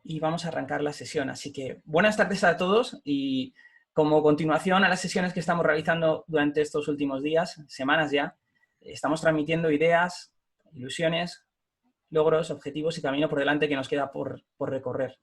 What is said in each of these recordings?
y vamos a arrancar la sesión. Así que buenas tardes a todos y como continuación a las sesiones que estamos realizando durante estos últimos días, semanas ya, estamos transmitiendo ideas, ilusiones, logros, objetivos y camino por delante que nos queda por recorrer.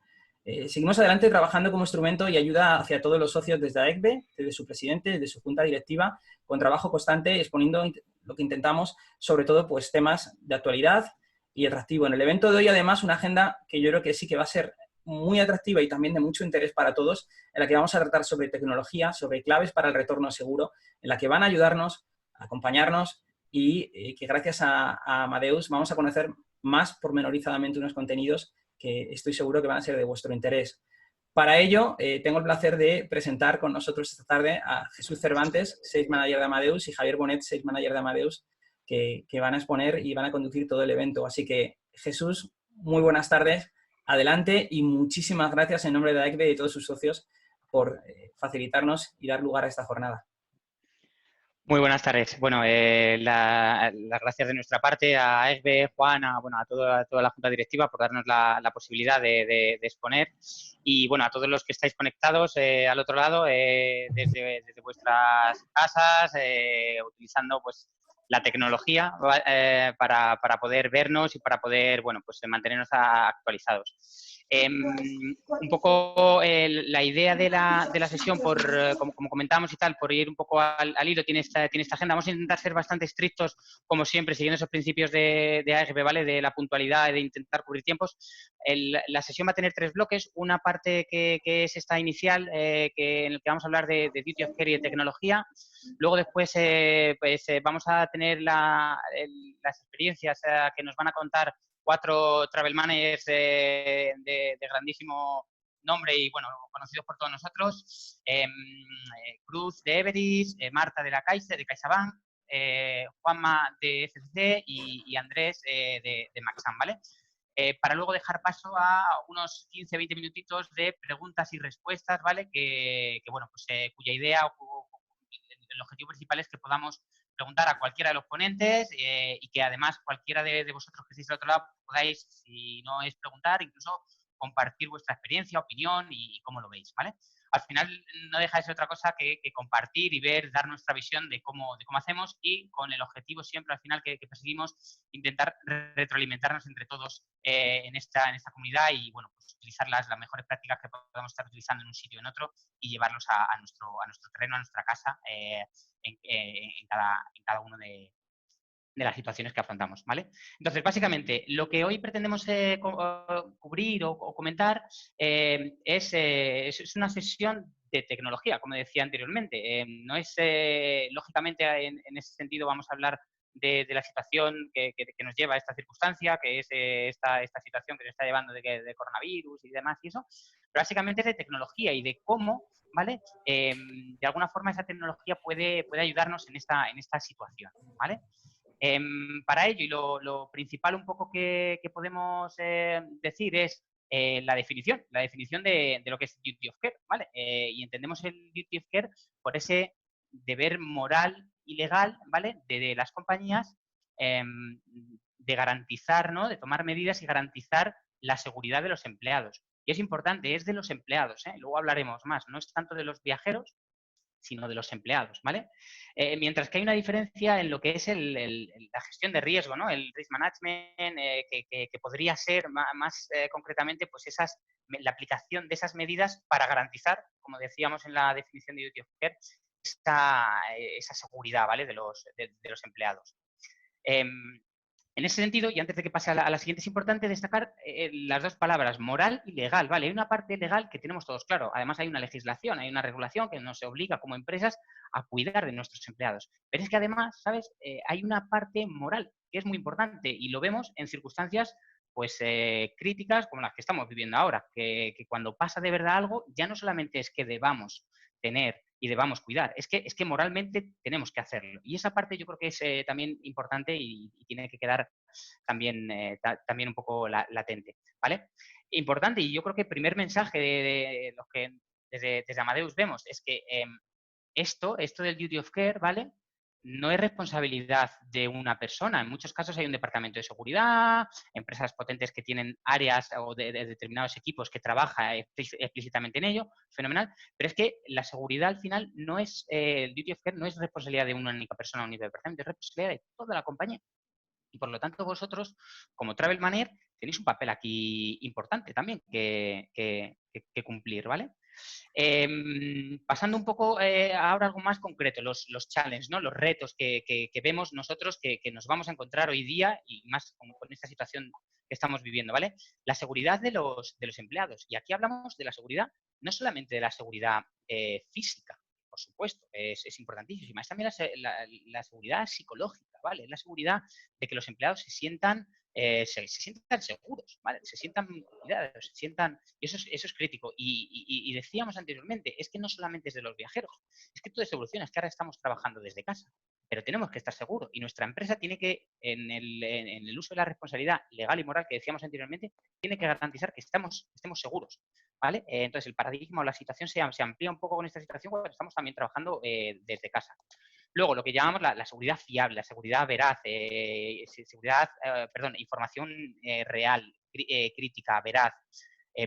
Seguimos adelante trabajando como instrumento y ayuda hacia todos los socios desde AECBE, desde su presidente, desde su junta directiva, con trabajo constante, exponiendo lo que intentamos, sobre todo pues, temas de actualidad y atractivo. En el evento de hoy, además, una agenda que yo creo que sí que va a ser muy atractiva y también de mucho interés para todos, en la que vamos a tratar sobre tecnología, sobre claves para el retorno seguro, en la que van a ayudarnos, a acompañarnos y que gracias a Amadeus vamos a conocer más pormenorizadamente unos contenidos que estoy seguro que van a ser de vuestro interés. Para ello, tengo el placer de presentar con nosotros esta tarde a Jesús Cervantes, Sales Manager de Amadeus, y Javier Bonet, Sales Manager de Amadeus, que van a exponer y van a conducir todo el evento. Así que, Jesús, muy buenas tardes, adelante y muchísimas gracias en nombre de AECBE y de todos sus socios por facilitarnos y dar lugar a esta jornada. Muy buenas tardes. Bueno, las gracias de nuestra parte a ESBE, Juan, a toda la Junta Directiva por darnos la posibilidad de exponer y, bueno, a todos los que estáis conectados al otro lado desde vuestras casas, utilizando, pues, la tecnología para poder vernos y para poder, bueno, pues mantenernos actualizados. Un poco la idea de la sesión, como comentábamos y tal, por ir un poco al hilo, tiene esta agenda. Vamos a intentar ser bastante estrictos, como siempre, siguiendo esos principios de AEGB, ¿vale? De la puntualidad, de intentar cubrir tiempos. La sesión va a tener 3 bloques. Una parte que es esta inicial, en el que vamos a hablar de duty of care y de tecnología. Luego después vamos a tener las experiencias que nos van a contar 4 travel managers de grandísimo nombre y, bueno, conocidos por todos nosotros. Cruz de Everis, Marta de la Caixa, de CaixaBank, Juanma de FCC y Andrés de Maxam, ¿vale? Para luego dejar paso a unos 15-20 minutitos de preguntas y respuestas, ¿vale? Bueno, pues cuya idea o el objetivo principal es que podamos preguntar a cualquiera de los ponentes y que además cualquiera de vosotros que estéis al otro lado podáis, si no es preguntar, incluso compartir vuestra experiencia, opinión y cómo lo veis, ¿vale? Al final no deja de ser otra cosa que compartir y ver, dar nuestra visión de cómo hacemos y con el objetivo siempre al final que perseguimos, intentar retroalimentarnos entre todos en esta comunidad y, bueno, pues utilizar las mejores prácticas que podamos estar utilizando en un sitio o en otro y llevarlos a nuestro terreno, a nuestra casa, en cada uno de las situaciones que afrontamos, ¿vale? Entonces, lo que hoy pretendemos cubrir o comentar es una sesión de tecnología, como decía anteriormente. No es, lógicamente, en ese sentido vamos a hablar de la situación que nos lleva a esta circunstancia, que es esta situación que nos está llevando de coronavirus y demás y eso, pero básicamente es de tecnología y de cómo, ¿vale? De alguna forma esa tecnología puede ayudarnos en esta situación, ¿vale? Para ello, y lo principal un poco que podemos decir es la definición de lo que es duty of care, ¿vale? Y entendemos el duty of care por ese deber moral y legal, ¿vale? De las compañías de garantizar, ¿no? De tomar medidas y garantizar la seguridad de los empleados. Y es importante, es de los empleados, ¿eh? Luego hablaremos más, no es tanto de los viajeros, sino de los empleados, ¿vale? Mientras que hay una diferencia en lo que es la gestión de riesgo, ¿no? El risk management, que podría ser más concretamente, pues la aplicación de esas medidas para garantizar, como decíamos en la definición de duty of care, esa seguridad, ¿vale? De los empleados. En ese sentido, y antes de que pase a la siguiente, es importante destacar las 2 palabras, moral y legal, ¿vale? Hay una parte legal que tenemos todos claro. Además, hay una legislación, hay una regulación que nos obliga como empresas a cuidar de nuestros empleados. Pero es que además, ¿sabes? Hay una parte moral que es muy importante y lo vemos en circunstancias pues críticas como las que estamos viviendo ahora, que cuando pasa de verdad algo, ya no solamente es que debamos tener y debamos cuidar. Es que moralmente tenemos que hacerlo. Y esa parte yo creo que es también importante y tiene que quedar también, también un poco latente, ¿vale? Importante, y yo creo que el primer mensaje de los que desde Amadeus vemos es que esto del duty of care, ¿vale? no es responsabilidad de una persona. En muchos casos hay un departamento de seguridad, empresas potentes que tienen áreas o de determinados equipos que trabajan explícitamente en ello, fenomenal. Pero es que la seguridad al final no es, el duty of care no es responsabilidad de una única persona o un único departamento, es responsabilidad de toda la compañía. Y por lo tanto vosotros, como Travel Manager, tenéis un papel aquí importante también que cumplir, ¿vale? Pasando un poco ahora algo más concreto, los challenges, ¿no? Los retos que vemos nosotros que nos vamos a encontrar hoy día y más con esta situación que estamos viviendo, ¿vale? La seguridad de los empleados. Y aquí hablamos de la seguridad, no solamente de la seguridad física, por supuesto, es importantísima, es también la seguridad psicológica, ¿vale? La seguridad de que los empleados se sientan se sientan seguros, ¿vale? Se sientan cuidados, se sientan... Y eso es crítico. Y decíamos anteriormente, es que no solamente es de los viajeros, es que todo esto evoluciona, es que ahora estamos trabajando desde casa, pero tenemos que estar seguros y nuestra empresa tiene que, en el uso de la responsabilidad legal y moral que decíamos anteriormente, tiene que garantizar que estemos seguros, ¿vale? Entonces, el paradigma o la situación se amplía un poco con esta situación cuando estamos también trabajando desde casa. Luego, lo que llamamos la seguridad fiable, la seguridad veraz, información real, crítica, veraz,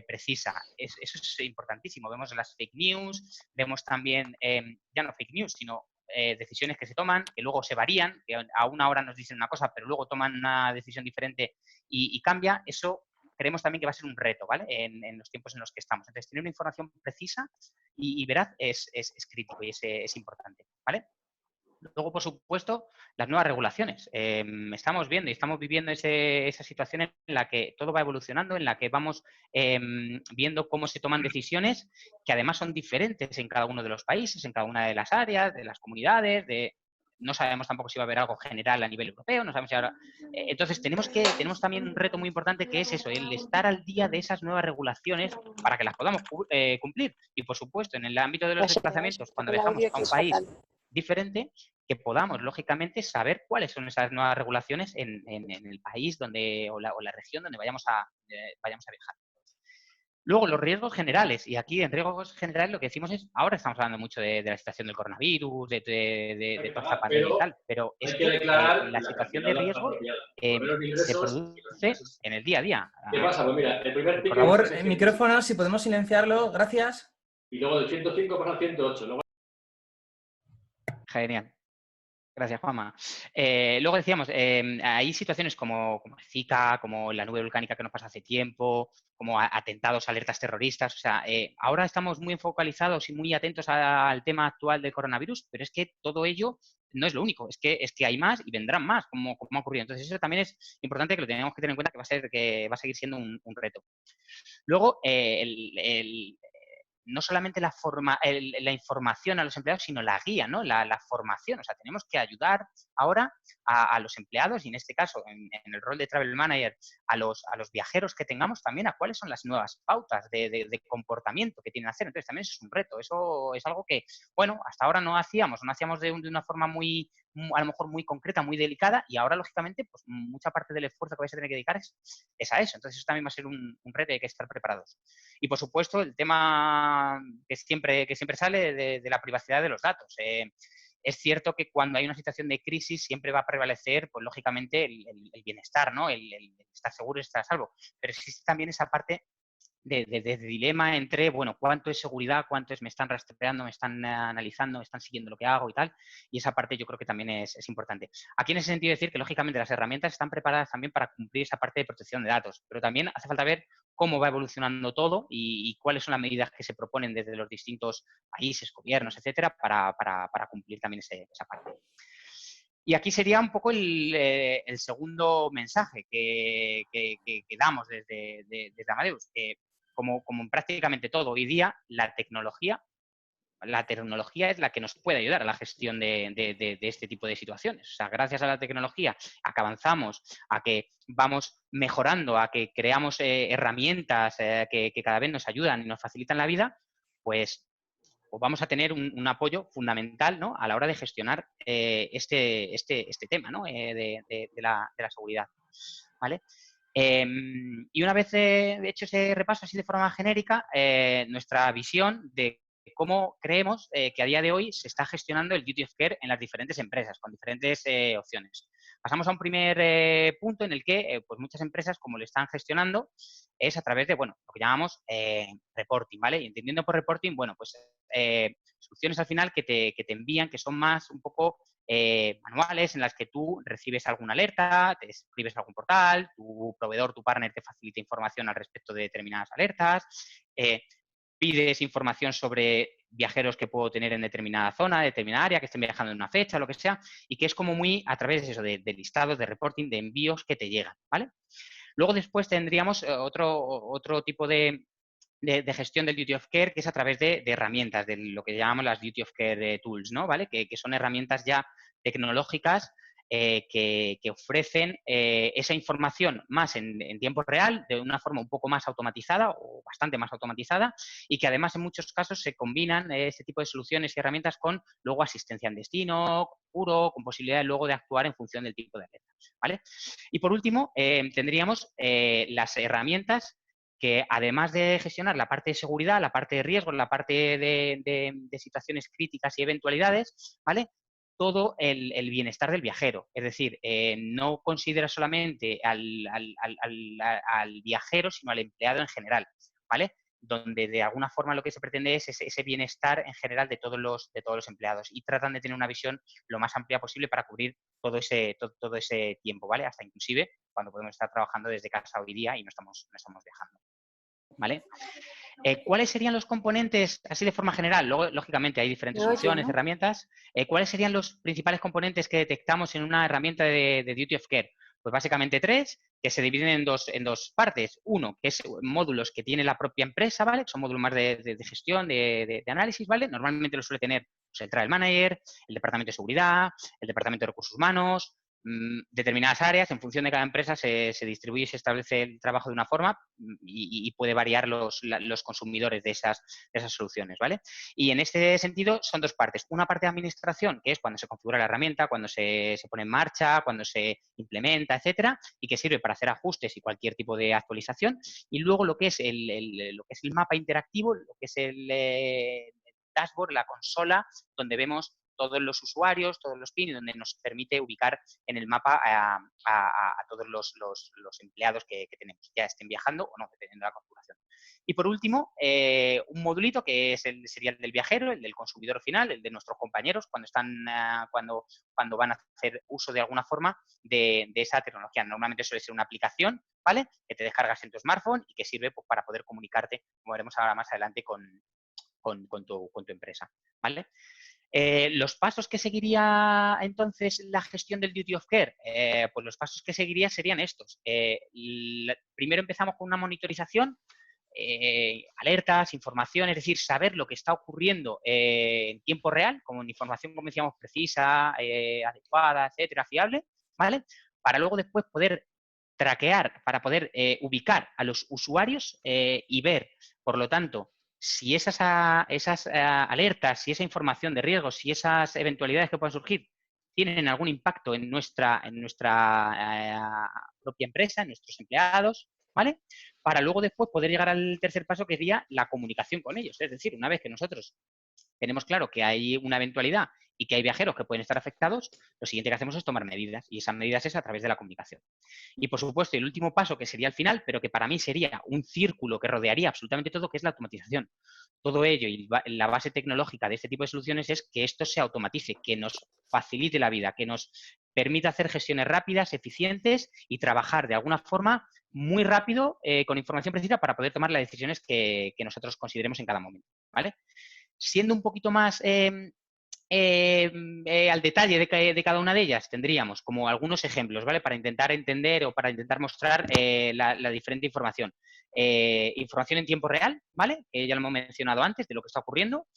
precisa. Eso es importantísimo. Vemos las fake news, vemos también, ya no fake news, sino decisiones que se toman, que luego se varían, que a una hora nos dicen una cosa, pero luego toman una decisión diferente y cambia. Eso creemos también que va a ser un reto, ¿vale? En los tiempos en los que estamos. Entonces, tener una información precisa y veraz es crítico y es importante, ¿vale? Luego, por supuesto, las nuevas regulaciones. Estamos viendo y estamos viviendo esa situación en la que todo va evolucionando, en la que vamos viendo cómo se toman decisiones que además son diferentes en cada uno de los países, en cada una de las áreas, de las comunidades, no sabemos tampoco si va a haber algo general a nivel europeo, no sabemos si ahora... Entonces, tenemos también un reto muy importante que es eso, el estar al día de esas nuevas regulaciones para que las podamos cumplir. Y, por supuesto, en el ámbito de los desplazamientos, cuando El viajamos audio a que un es país fatal. diferente, que podamos, lógicamente, saber cuáles son esas nuevas regulaciones en el país o la región donde vayamos a viajar. Luego, los riesgos generales. Y aquí, en riesgos generales, lo que decimos es, ahora estamos hablando mucho de la situación del coronavirus, de toda esta pandemia y tal, pero es que la situación de riesgo se produce en el día a día. ¿Qué pasa? Pues mira, el primer Por ticket... favor, el micrófono, si podemos silenciarlo, gracias. Y luego del 105 pasa al 108. Luego... Genial. Gracias, Juanma. Luego decíamos, hay situaciones como Zika, como la nube volcánica que nos pasó hace tiempo, como atentados, alertas terroristas. O sea, ahora estamos muy focalizados y muy atentos al tema actual del coronavirus, pero es que todo ello no es lo único, es que hay más y vendrán más, como ha ocurrido. Entonces, eso también es importante que lo tenemos que tener en cuenta, que va a seguir siendo un reto. Luego, no solamente la información a los empleados, sino la guía, ¿no? La formación. O sea, tenemos que ayudar ahora a los empleados y, en este caso, en el rol de Travel Manager, a los viajeros que tengamos también a cuáles son las nuevas pautas de comportamiento que tienen que hacer. Entonces, también eso es un reto. Eso es algo que, bueno, hasta ahora no hacíamos de una forma a lo mejor muy concreta, muy delicada, y ahora, lógicamente, pues mucha parte del esfuerzo que vais a tener que dedicar es a eso. Entonces, eso también va a ser un reto y hay que estar preparados. Y, por supuesto, el tema que siempre sale de la privacidad de los datos. Es cierto que cuando hay una situación de crisis siempre va a prevalecer, pues lógicamente, el bienestar, ¿no? El estar seguro y estar a salvo. Pero existe también esa parte de dilema entre, bueno, cuánto es seguridad, cuánto es me están rastreando, me están analizando, me están siguiendo lo que hago y tal. Y esa parte yo creo que también es importante. Aquí, en ese sentido, decir que, lógicamente, las herramientas están preparadas también para cumplir esa parte de protección de datos. Pero también hace falta ver cómo va evolucionando todo y cuáles son las medidas que se proponen desde los distintos países, gobiernos, etcétera, para cumplir también esa parte. Y aquí sería un poco el segundo mensaje que damos desde Amadeus, que como en prácticamente todo hoy día, la tecnología es la que nos puede ayudar a la gestión de este tipo de situaciones. O sea, gracias a la tecnología, a que avanzamos, a que vamos mejorando, a que creamos herramientas que cada vez nos ayudan y nos facilitan la vida, pues vamos a tener un apoyo fundamental, ¿no? A la hora de gestionar este tema, ¿no? de la seguridad, ¿vale? Y una vez hecho ese repaso así de forma genérica, nuestra visión de cómo creemos que a día de hoy se está gestionando el duty of care en las diferentes empresas, con diferentes opciones. Pasamos a un primer punto en el que pues muchas empresas, como lo están gestionando, es a través de, bueno, lo que llamamos reporting, ¿vale? Y entendiendo por reporting, bueno, pues soluciones al final que te envían, que son más un poco manuales, en las que tú recibes alguna alerta, te escribes a algún portal, tu proveedor, tu partner te facilita información al respecto de determinadas alertas, pides información sobre viajeros que puedo tener en determinada zona, determinada área, que estén viajando en una fecha, lo que sea, y que es como muy a través de eso, de listados, de reporting, de envíos que te llegan, ¿vale? Luego después tendríamos otro tipo de gestión del duty of care, que es a través de herramientas, de lo que llamamos las duty of care tools, ¿no? ¿Vale? Que son herramientas ya tecnológicas que ofrecen esa información más en tiempo real, de una forma un poco más automatizada o bastante más automatizada, y que además en muchos casos se combinan ese tipo de soluciones y herramientas con luego asistencia en destino, puro, con posibilidad luego de actuar en función del tipo de alerta, ¿vale? Y por último, tendríamos las herramientas que además de gestionar la parte de seguridad, la parte de riesgo, la parte de situaciones críticas y eventualidades, ¿vale? Todo el bienestar del viajero. Es decir, no considera solamente al viajero, sino al empleado en general, ¿vale? Donde de alguna forma lo que se pretende es ese bienestar en general de todos los empleados, y tratan de tener una visión lo más amplia posible para cubrir todo ese tiempo, ¿vale? Hasta inclusive cuando podemos estar trabajando desde casa hoy día y no estamos viajando, ¿vale? ¿Cuáles serían los componentes, así de forma general? Luego, lógicamente, hay diferentes soluciones, herramientas. ¿Cuáles serían los principales componentes que detectamos en una herramienta de duty of care? Pues básicamente 3, que se dividen en dos partes. Uno, que es módulos que tiene la propia empresa, ¿vale? Son módulos más de gestión, de análisis, ¿vale? Normalmente lo suele tener pues, el Trial Manager, el Departamento de Seguridad, el Departamento de Recursos Humanos, determinadas áreas. En función de cada empresa se distribuye y se establece el trabajo de una forma y puede variar los consumidores de esas soluciones, ¿vale? Y en este sentido son dos partes. Una parte de administración, que es cuando se configura la herramienta, cuando se pone en marcha, cuando se implementa, etcétera, y que sirve para hacer ajustes y cualquier tipo de actualización. Y luego lo que es el mapa interactivo, lo que es el dashboard, la consola, donde vemos todos los usuarios, todos los PIN, y donde nos permite ubicar en el mapa a todos los empleados que tenemos, ya estén viajando o no, dependiendo de la configuración. Y por último, un modulito que sería el del viajero, el del consumidor final, el de nuestros compañeros cuando van a hacer uso de alguna forma de esa tecnología. Normalmente suele ser una aplicación, ¿vale? Que te descargas en tu smartphone y que sirve pues, para poder comunicarte, como veremos ahora más adelante, con tu empresa, ¿vale? Los pasos que seguiría entonces la gestión del duty of care, pues los pasos que seguiría serían estos. Primero empezamos con una monitorización, alertas, información, es decir, saber lo que está ocurriendo en tiempo real, con información, como decíamos, precisa, adecuada, etcétera, fiable, ¿vale? Para luego después poder traquear, para poder ubicar a los usuarios y ver, por lo tanto, si esas alertas, si esa información de riesgos, si esas eventualidades que puedan surgir tienen algún impacto en nuestra propia empresa, en nuestros empleados, ¿vale? Para luego después poder llegar al tercer paso, que sería la comunicación con ellos. Es decir, una vez que nosotros tenemos claro que hay una eventualidad y que hay viajeros que pueden estar afectados, lo siguiente que hacemos es tomar medidas, y esas medidas es a través de la comunicación. Y, por supuesto, el último paso, que sería el final, pero que para mí sería un círculo que rodearía absolutamente todo, que es la automatización. Todo ello y la base tecnológica de este tipo de soluciones es que esto se automatice, que nos facilite la vida, que nos permita hacer gestiones rápidas, eficientes y trabajar de alguna forma muy rápido con información precisa para poder tomar las decisiones que nosotros consideremos en cada momento, ¿vale? Siendo un poquito más al detalle de cada una de ellas, tendríamos como algunos ejemplos, ¿vale? Para intentar entender o para intentar mostrar la diferente información. Información en tiempo real, ¿vale? Ya lo hemos mencionado antes, de lo que está ocurriendo.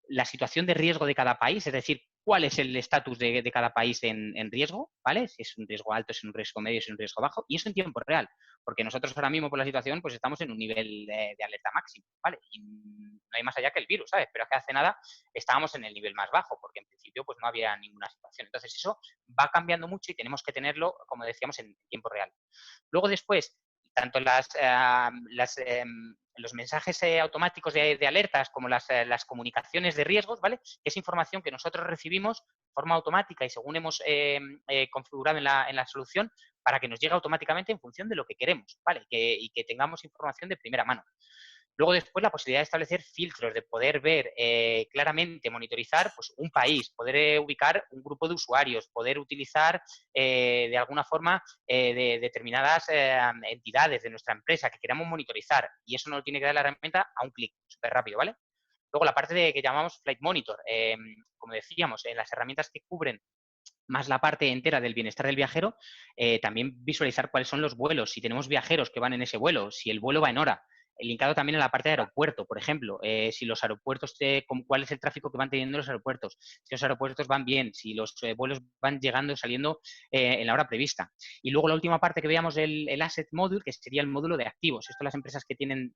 La situación de riesgo de cada país, es decir, cuál es el estatus de cada país en riesgo, ¿vale? Si es un riesgo alto, si es un riesgo medio, si es un riesgo bajo, y eso en tiempo real, porque nosotros ahora mismo por la situación pues estamos en un nivel de alerta máximo, ¿vale? Y no hay más allá que el virus, ¿sabes? Pero es que hace nada estábamos en el nivel más bajo, porque en principio pues no había ninguna situación. Entonces eso va cambiando mucho y tenemos que tenerlo, como decíamos, en tiempo real. Luego después, tanto los mensajes automáticos de alertas como las comunicaciones de riesgos, ¿vale? Que es información que nosotros recibimos de forma automática y según hemos configurado en la solución para que nos llegue automáticamente en función de lo que queremos, ¿vale? Y que tengamos información de primera mano. Luego después la posibilidad de establecer filtros, de poder ver claramente, monitorizar pues, un país, poder ubicar un grupo de usuarios, poder utilizar de alguna forma de determinadas entidades de nuestra empresa que queramos monitorizar y eso nos lo tiene que dar la herramienta a un clic, súper rápido, ¿vale? Luego la parte que llamamos Flight Monitor, como decíamos, en las herramientas que cubren más la parte entera del bienestar del viajero, también visualizar cuáles son los vuelos, si tenemos viajeros que van en ese vuelo, si el vuelo va en hora. Linkado también a la parte de aeropuerto, por ejemplo, si los aeropuertos, cuál es el tráfico que van teniendo los aeropuertos, si los aeropuertos van bien, si los vuelos van llegando y saliendo en la hora prevista. Y luego la última parte que veíamos el Asset Module, que sería el módulo de activos. Esto las empresas que tienen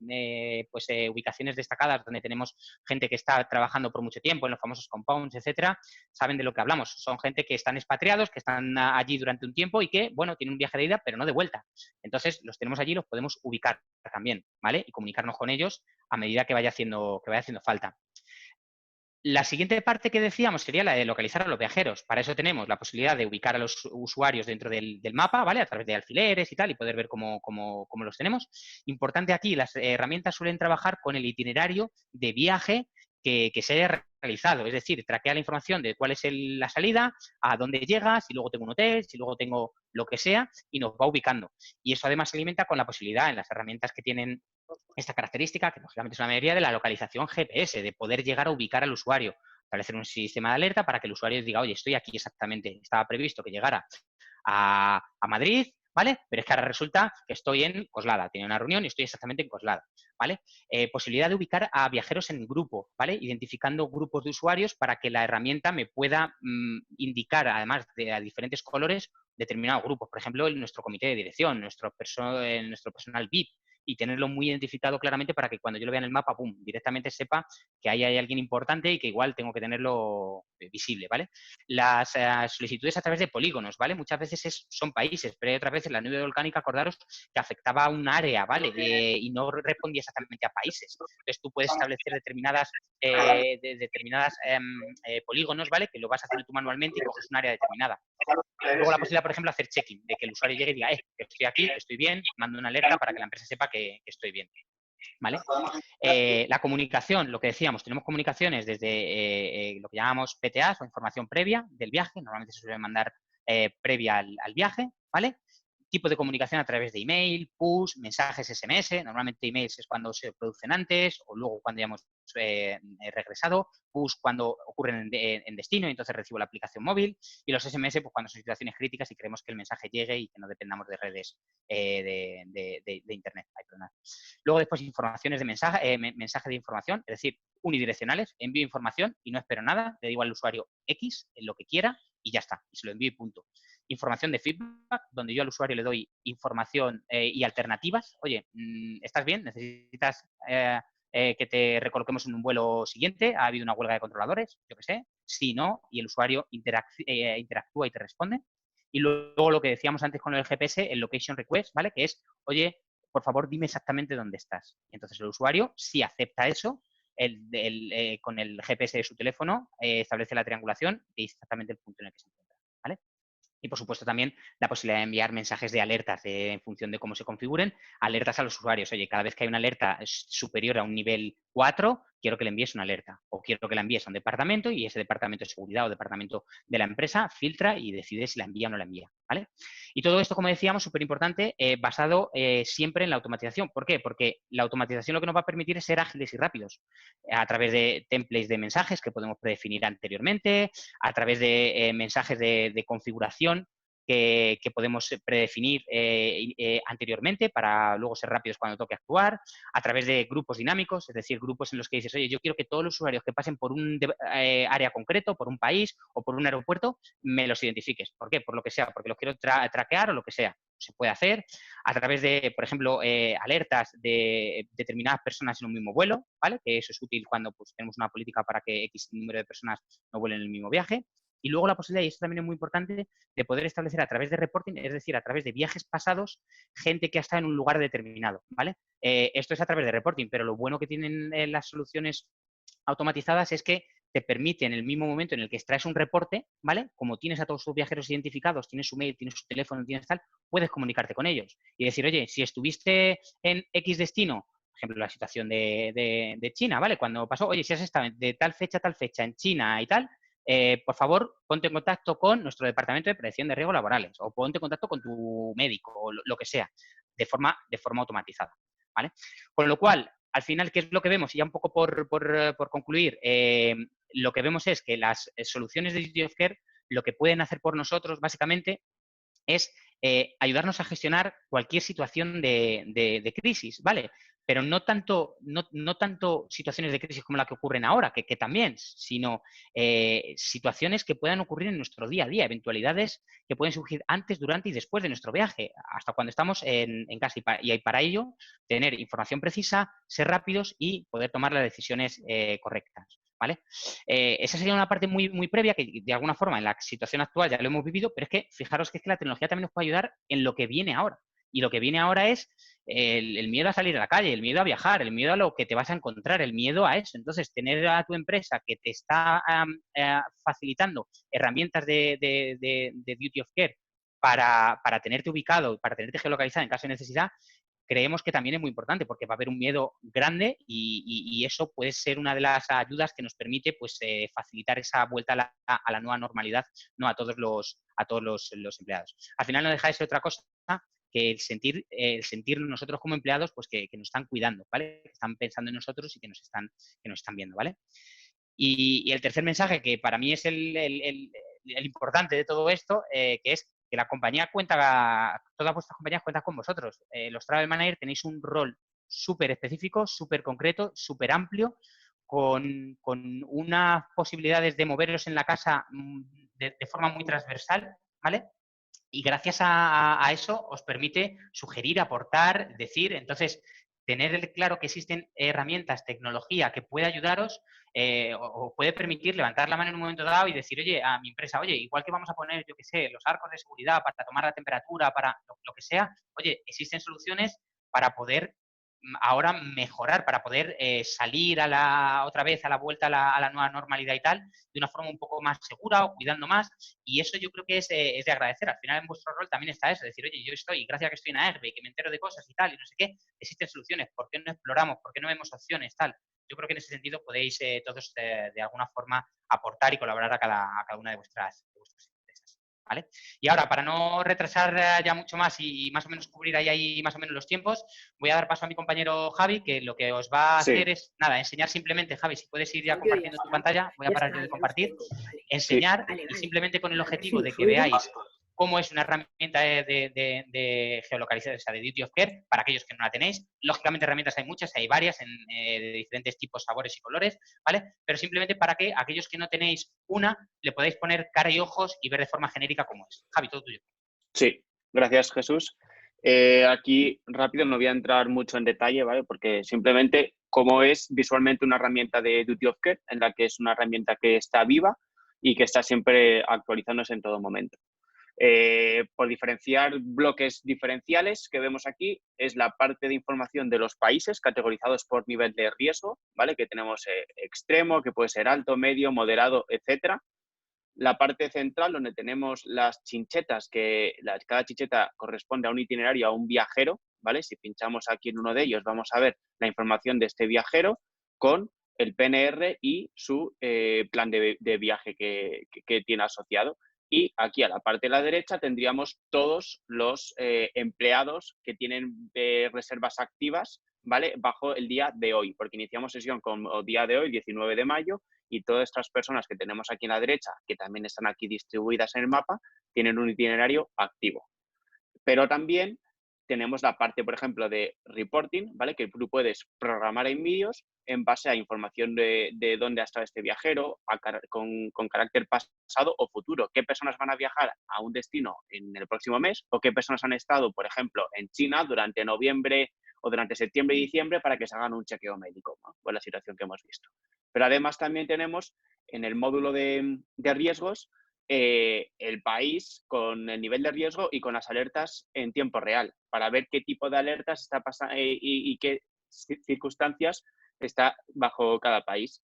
ubicaciones destacadas, donde tenemos gente que está trabajando por mucho tiempo, en los famosos compounds, etcétera, saben de lo que hablamos. Son gente que están expatriados, que están allí durante un tiempo y que, bueno, tienen un viaje de ida, pero no de vuelta. Entonces, los tenemos allí y los podemos ubicar también, ¿vale? Y comunicarnos con ellos a medida que vaya haciendo falta. La siguiente parte que decíamos sería la de localizar a los viajeros. Para eso tenemos la posibilidad de ubicar a los usuarios dentro del mapa, ¿vale? A través de alfileres y tal, y poder ver cómo los tenemos. Importante aquí, las herramientas suelen trabajar con el itinerario de viaje que se haya realizado. Es decir, traquea la información de cuál es la salida, a dónde llega, si luego tengo un hotel, si luego tengo lo que sea, y nos va ubicando. Y eso además se alimenta con la posibilidad en las herramientas que tienen esta característica, que lógicamente es una mayoría, de la localización GPS, de poder llegar a ubicar al usuario, establecer un sistema de alerta para que el usuario diga, oye, estoy aquí exactamente, estaba previsto que llegara a Madrid, ¿vale? Pero es que ahora resulta que estoy en Coslada, tenía una reunión y estoy exactamente en Coslada, ¿vale? Posibilidad de ubicar a viajeros en grupo, ¿vale? Identificando grupos de usuarios para que la herramienta me pueda indicar, además de a diferentes colores, determinados grupos. Por ejemplo, nuestro comité de dirección, nuestro personal VIP, y tenerlo muy identificado claramente para que cuando yo lo vea en el mapa, ¡pum!, directamente sepa que ahí hay alguien importante y que igual tengo que tenerlo visible, ¿vale? Las solicitudes a través de polígonos, ¿vale? Muchas veces son países, pero hay otras veces la nube volcánica, acordaros, que afectaba a un área, ¿vale? Y no respondía exactamente a países. Entonces tú puedes establecer determinadas polígonos, ¿vale? Que lo vas haciendo tú manualmente y coges un área determinada. Luego la posibilidad, por ejemplo, de hacer check-in, de que el usuario llegue y diga, que estoy aquí, que estoy bien, mando una alerta para que la empresa sepa que estoy bien. ¿Vale? La comunicación, lo que decíamos, tenemos comunicaciones desde lo que llamamos PTAs o información previa del viaje, normalmente se suele mandar previa al viaje, ¿vale? Tipo de comunicación a través de email, push, mensajes SMS, normalmente emails es cuando se producen antes o luego cuando ya hemos regresado, push cuando ocurren en destino y entonces recibo la aplicación móvil y los SMS pues cuando son situaciones críticas y queremos que el mensaje llegue y que no dependamos de redes de Internet. Luego después informaciones de mensaje de información, es decir, unidireccionales, envío información y no espero nada, le digo al usuario X en lo que quiera y ya está, y se lo envío y punto. Información de feedback, donde yo al usuario le doy información y alternativas. Oye, ¿estás bien? ¿Necesitas que te recoloquemos en un vuelo siguiente? ¿Ha habido una huelga de controladores? Yo qué sé. Si no, y el usuario interactúa y te responde. Y luego lo que decíamos antes con el GPS, el location request, ¿vale? Que es, oye, por favor, dime exactamente dónde estás. Y entonces el usuario, si acepta eso, con el GPS de su teléfono, establece la triangulación y dice exactamente el punto en el que se encuentra, ¿vale? Y, por supuesto, también la posibilidad de enviar mensajes de alertas en función de cómo se configuren, alertas a los usuarios. Oye, cada vez que hay una alerta superior a un nivel 4, quiero que le envíes una alerta. O quiero que la envíes a un departamento y ese departamento de seguridad o departamento de la empresa filtra y decide si la envía o no la envía, ¿vale? Y todo esto, como decíamos, súper importante, basado siempre en la automatización. ¿Por qué? Porque la automatización lo que nos va a permitir es ser ágiles y rápidos a través de templates de mensajes que podemos predefinir anteriormente, a través de mensajes de configuración que podemos predefinir anteriormente para luego ser rápidos cuando toque actuar, a través de grupos dinámicos, es decir, grupos en los que dices, oye, yo quiero que todos los usuarios que pasen por un área concreto, por un país o por un aeropuerto, me los identifiques. ¿Por qué? Por lo que sea, porque los quiero traquear o lo que sea. Se puede hacer a través de, por ejemplo, alertas de determinadas personas en un mismo vuelo, ¿vale? Que eso es útil cuando pues, tenemos una política para que X número de personas no vuelen en el mismo viaje. Y luego la posibilidad, y esto también es muy importante, de poder establecer a través de reporting, es decir, a través de viajes pasados, gente que ha estado en un lugar determinado, ¿vale? Esto es a través de reporting, pero lo bueno que tienen las soluciones automatizadas es que te permite en el mismo momento en el que extraes un reporte, ¿vale? Como tienes a todos tus viajeros identificados, tienes su mail, tienes su teléfono, tienes tal, puedes comunicarte con ellos y decir, oye, si estuviste en X destino, por ejemplo, la situación de China, ¿vale? Cuando pasó, oye, si has estado de tal fecha a tal fecha en China y tal, por favor, ponte en contacto con nuestro departamento de prevención de riesgos laborales o ponte en contacto con tu médico o lo que sea, de forma automatizada, ¿vale? Con lo cual, al final, ¿qué es lo que vemos? Y ya un poco por concluir, lo que vemos es que las soluciones de Duty of Care lo que pueden hacer por nosotros, básicamente, es ayudarnos a gestionar cualquier situación de crisis, ¿vale? Pero no tanto situaciones de crisis como la que ocurren ahora, que también, sino situaciones que puedan ocurrir en nuestro día a día, eventualidades que pueden surgir antes, durante y después de nuestro viaje, hasta cuando estamos en casa. Y para ello, tener información precisa, ser rápidos y poder tomar las decisiones correctas, ¿vale? Esa sería una parte muy, muy previa que, de alguna forma, en la situación actual ya lo hemos vivido, pero es que fijaros que es que la tecnología también nos puede ayudar en lo que viene ahora. Y lo que viene ahora es el miedo a salir a la calle, el miedo a viajar, el miedo a lo que te vas a encontrar, el miedo a eso. Entonces, tener a tu empresa que te está facilitando herramientas de duty of care para tenerte ubicado, para tenerte geolocalizado en caso de necesidad, creemos que también es muy importante porque va a haber un miedo grande y eso puede ser una de las ayudas que nos permite pues, facilitar esa vuelta a la nueva normalidad, ¿no? a todos los empleados. Al final no deja de ser otra cosa que el sentir nosotros como empleados pues que nos están cuidando, ¿vale? Que están pensando en nosotros y que nos están viendo, ¿vale? Y el tercer mensaje, que para mí es el importante de todo esto, que es que la compañía todas vuestras compañías cuentan con vosotros. Los Travel Manager tenéis un rol súper específico, súper concreto, súper amplio, con unas posibilidades de moveros en la casa de forma muy transversal, ¿vale? Y gracias a eso os permite sugerir, aportar, decir. Entonces, tener claro que existen herramientas, tecnología que puede ayudaros o puede permitir levantar la mano en un momento dado y decir, oye, a mi empresa, oye, igual que vamos a poner, yo qué sé, los arcos de seguridad para tomar la temperatura, para lo que sea, oye, existen soluciones para poder ahora mejorar, para poder salir otra vez a la vuelta a la nueva normalidad y tal, de una forma un poco más segura o cuidando más. Y eso yo creo que es de agradecer. Al final en vuestro rol también está eso, decir, oye, yo estoy, gracias a que estoy en AERB y que me entero de cosas y tal, y no sé qué, existen soluciones, ¿por qué no exploramos? ¿Por qué no vemos opciones? Tal. Yo creo que en ese sentido podéis todos de alguna forma aportar y colaborar a cada una de vuestras empresas. ¿Vale? Y ahora, para no retrasar ya mucho más y más o menos cubrir ahí más o menos los tiempos, voy a dar paso a mi compañero Javi, que lo que os va a hacer es, nada, enseñar simplemente, Javi, si puedes ir ya compartiendo tu pantalla, voy a parar yo de compartir, enseñar y simplemente con el objetivo de que veáis cómo es una herramienta de geolocalización, o sea, de Duty of Care, para aquellos que no la tenéis. Lógicamente herramientas hay muchas, hay varias de diferentes tipos, sabores y colores, ¿vale? Pero simplemente para que aquellos que no tenéis una, le podáis poner cara y ojos y ver de forma genérica cómo es. Javi, todo tuyo. Sí, gracias, Jesús. Aquí rápido no voy a entrar mucho en detalle, ¿vale? Porque simplemente cómo es visualmente una herramienta de Duty of Care, en la que es una herramienta que está viva y que está siempre actualizándose en todo momento. Por diferenciar bloques diferenciales que vemos aquí, es la parte de información de los países categorizados por nivel de riesgo, ¿vale? Que tenemos extremo, que puede ser alto, medio, moderado, etcétera. La parte central, donde tenemos las chinchetas, que cada chincheta corresponde a un itinerario, a un viajero, ¿vale? Si pinchamos aquí en uno de ellos, vamos a ver la información de este viajero con el PNR y su plan de viaje que tiene asociado. Y aquí a la parte de la derecha tendríamos todos los empleados que tienen reservas activas, ¿vale? Bajo el día de hoy, porque iniciamos sesión con el día de hoy, 19 de mayo, y todas estas personas que tenemos aquí en la derecha, que también están aquí distribuidas en el mapa, tienen un itinerario activo. Pero también tenemos la parte, por ejemplo, de reporting, ¿vale? Que tú puedes programar envíos en base a información de dónde ha estado este viajero, con carácter pasado o futuro. ¿Qué personas van a viajar a un destino en el próximo mes? ¿O qué personas han estado, por ejemplo, en China durante noviembre o durante septiembre y diciembre para que se hagan un chequeo médico, ¿no? Pues la situación que hemos visto. Pero además también tenemos en el módulo de riesgos el país con el nivel de riesgo y con las alertas en tiempo real, para ver qué tipo de alertas está pasando y qué circunstancias está bajo cada país.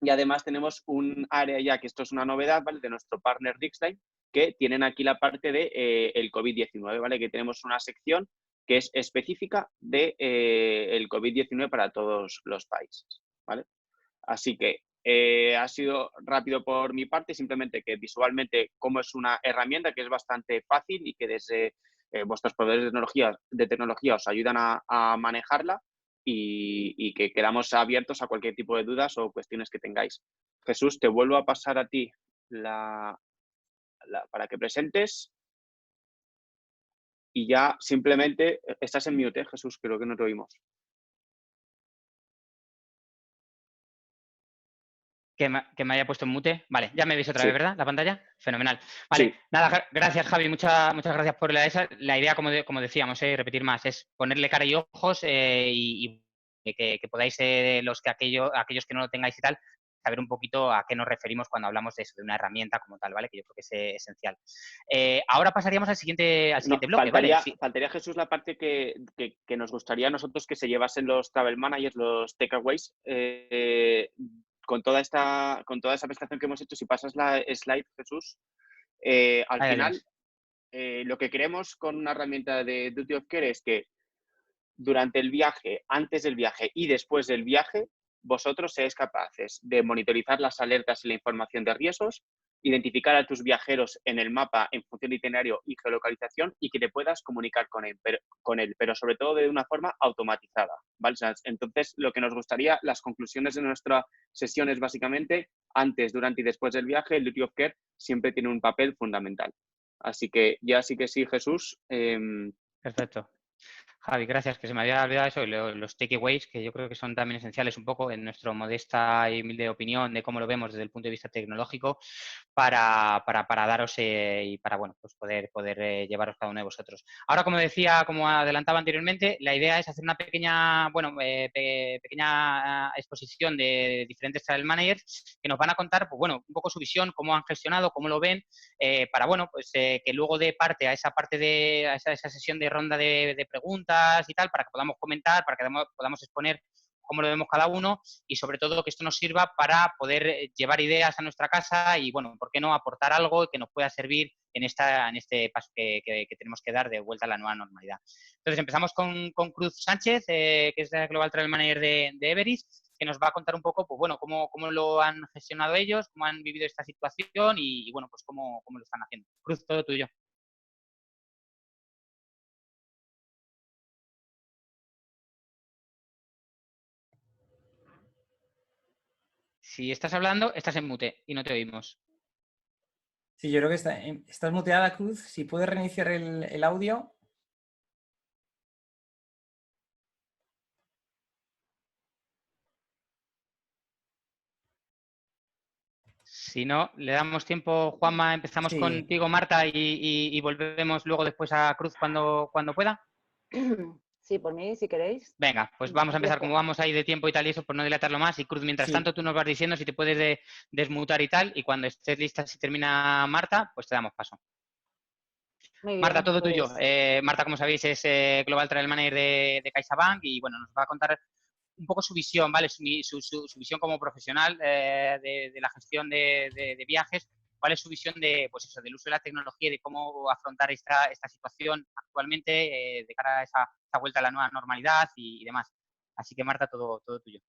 Y además tenemos un área ya, que esto es una novedad, ¿vale?, de nuestro partner Dixline, que tienen aquí la parte de el COVID-19, ¿vale?, que tenemos una sección que es específica de el COVID-19 para todos los países, ¿vale? Así que ha sido rápido por mi parte, simplemente que visualmente como es una herramienta que es bastante fácil y que desde vuestros proveedores de tecnología os ayudan a manejarla y que quedamos abiertos a cualquier tipo de dudas o cuestiones que tengáis. Jesús, te vuelvo a pasar a ti para que presentes y ya simplemente estás en mute, Jesús, creo que no te oímos. Que me haya puesto en mute. Vale, ya me veis otra Sí, vez, ¿verdad? La pantalla. Fenomenal. Vale, sí. nada, gracias Javi, muchas gracias por la idea, como decíamos, repetir más, es ponerle cara y ojos y que podáis, aquellos que no lo tengáis y tal, saber un poquito a qué nos referimos cuando hablamos de eso, de una herramienta como tal, ¿vale? Que yo creo que es esencial. Ahora pasaríamos al siguiente No, bloque, ¿vale? Sí. faltaría, Jesús, la parte que nos gustaría a nosotros que se llevasen los travel managers, los takeaways, con toda esa presentación que hemos hecho. Si pasas la slide, Jesús, al Ahí la final, tienes. lo que queremos con una herramienta de Duty of Care es que durante el viaje, antes del viaje y después del viaje, vosotros seáis capaces de monitorizar las alertas y la información de riesgos, identificar a tus viajeros en el mapa en función de itinerario y geolocalización y que te puedas comunicar con él, pero sobre todo de una forma automatizada, ¿vale? O sea, entonces, lo que nos gustaría, las conclusiones de nuestra sesión es básicamente antes, durante y después del viaje, el Duty of Care siempre tiene un papel fundamental. Así que ya sí que sí, Jesús. Perfecto. Javi, gracias, que se me había olvidado eso, los takeaways, que yo creo que son también esenciales un poco en nuestra modesta y humilde opinión de cómo lo vemos desde el punto de vista tecnológico para daros y para, bueno, pues poder llevaros cada uno de vosotros. Ahora, como decía, como adelantaba anteriormente, la idea es hacer una pequeña, pequeña exposición de diferentes travel managers que nos van a contar, pues bueno, un poco su visión, cómo han gestionado, cómo lo ven, para, bueno, pues que luego dé parte a esa esa sesión de ronda de preguntas y tal, para que podamos comentar, para que podamos exponer cómo lo vemos cada uno y sobre todo que esto nos sirva para poder llevar ideas a nuestra casa y, bueno, ¿por qué no aportar algo que nos pueda servir en este paso que tenemos que dar de vuelta a la nueva normalidad? Entonces empezamos con Cruz Sánchez, que es la Global Travel Manager de Everest, que nos va a contar un poco, pues bueno, cómo lo han gestionado ellos, cómo han vivido esta situación y bueno, pues cómo lo están haciendo. Cruz, todo tuyo. Si estás hablando, estás en mute y no te oímos. Sí, yo creo que estás muteada, Cruz. Si puedes reiniciar el audio. Si no, le damos tiempo, Juanma, empezamos Sí, contigo, Marta, y volvemos luego después a Cruz cuando pueda. Sí, por mí, si queréis. Venga, pues vamos a empezar, como Empiezo. vamos ahí de tiempo y tal y eso, por no dilatarlo más. Y Cruz, mientras sí. tanto, tú nos vas diciendo si te puedes desmutar y tal, y cuando estés lista, si termina Marta, pues te damos paso. Muy Marta, bien, todo tuyo. pues Marta, como sabéis, es Global Travel Manager de CaixaBank y, bueno, nos va a contar un poco su visión, ¿vale? Su visión como profesional de la gestión de viajes. ¿Cuál es su visión pues eso, del uso de la tecnología y de cómo afrontar esta situación actualmente de cara a esa vuelta a la nueva normalidad y demás? Así que, Marta, todo tuyo.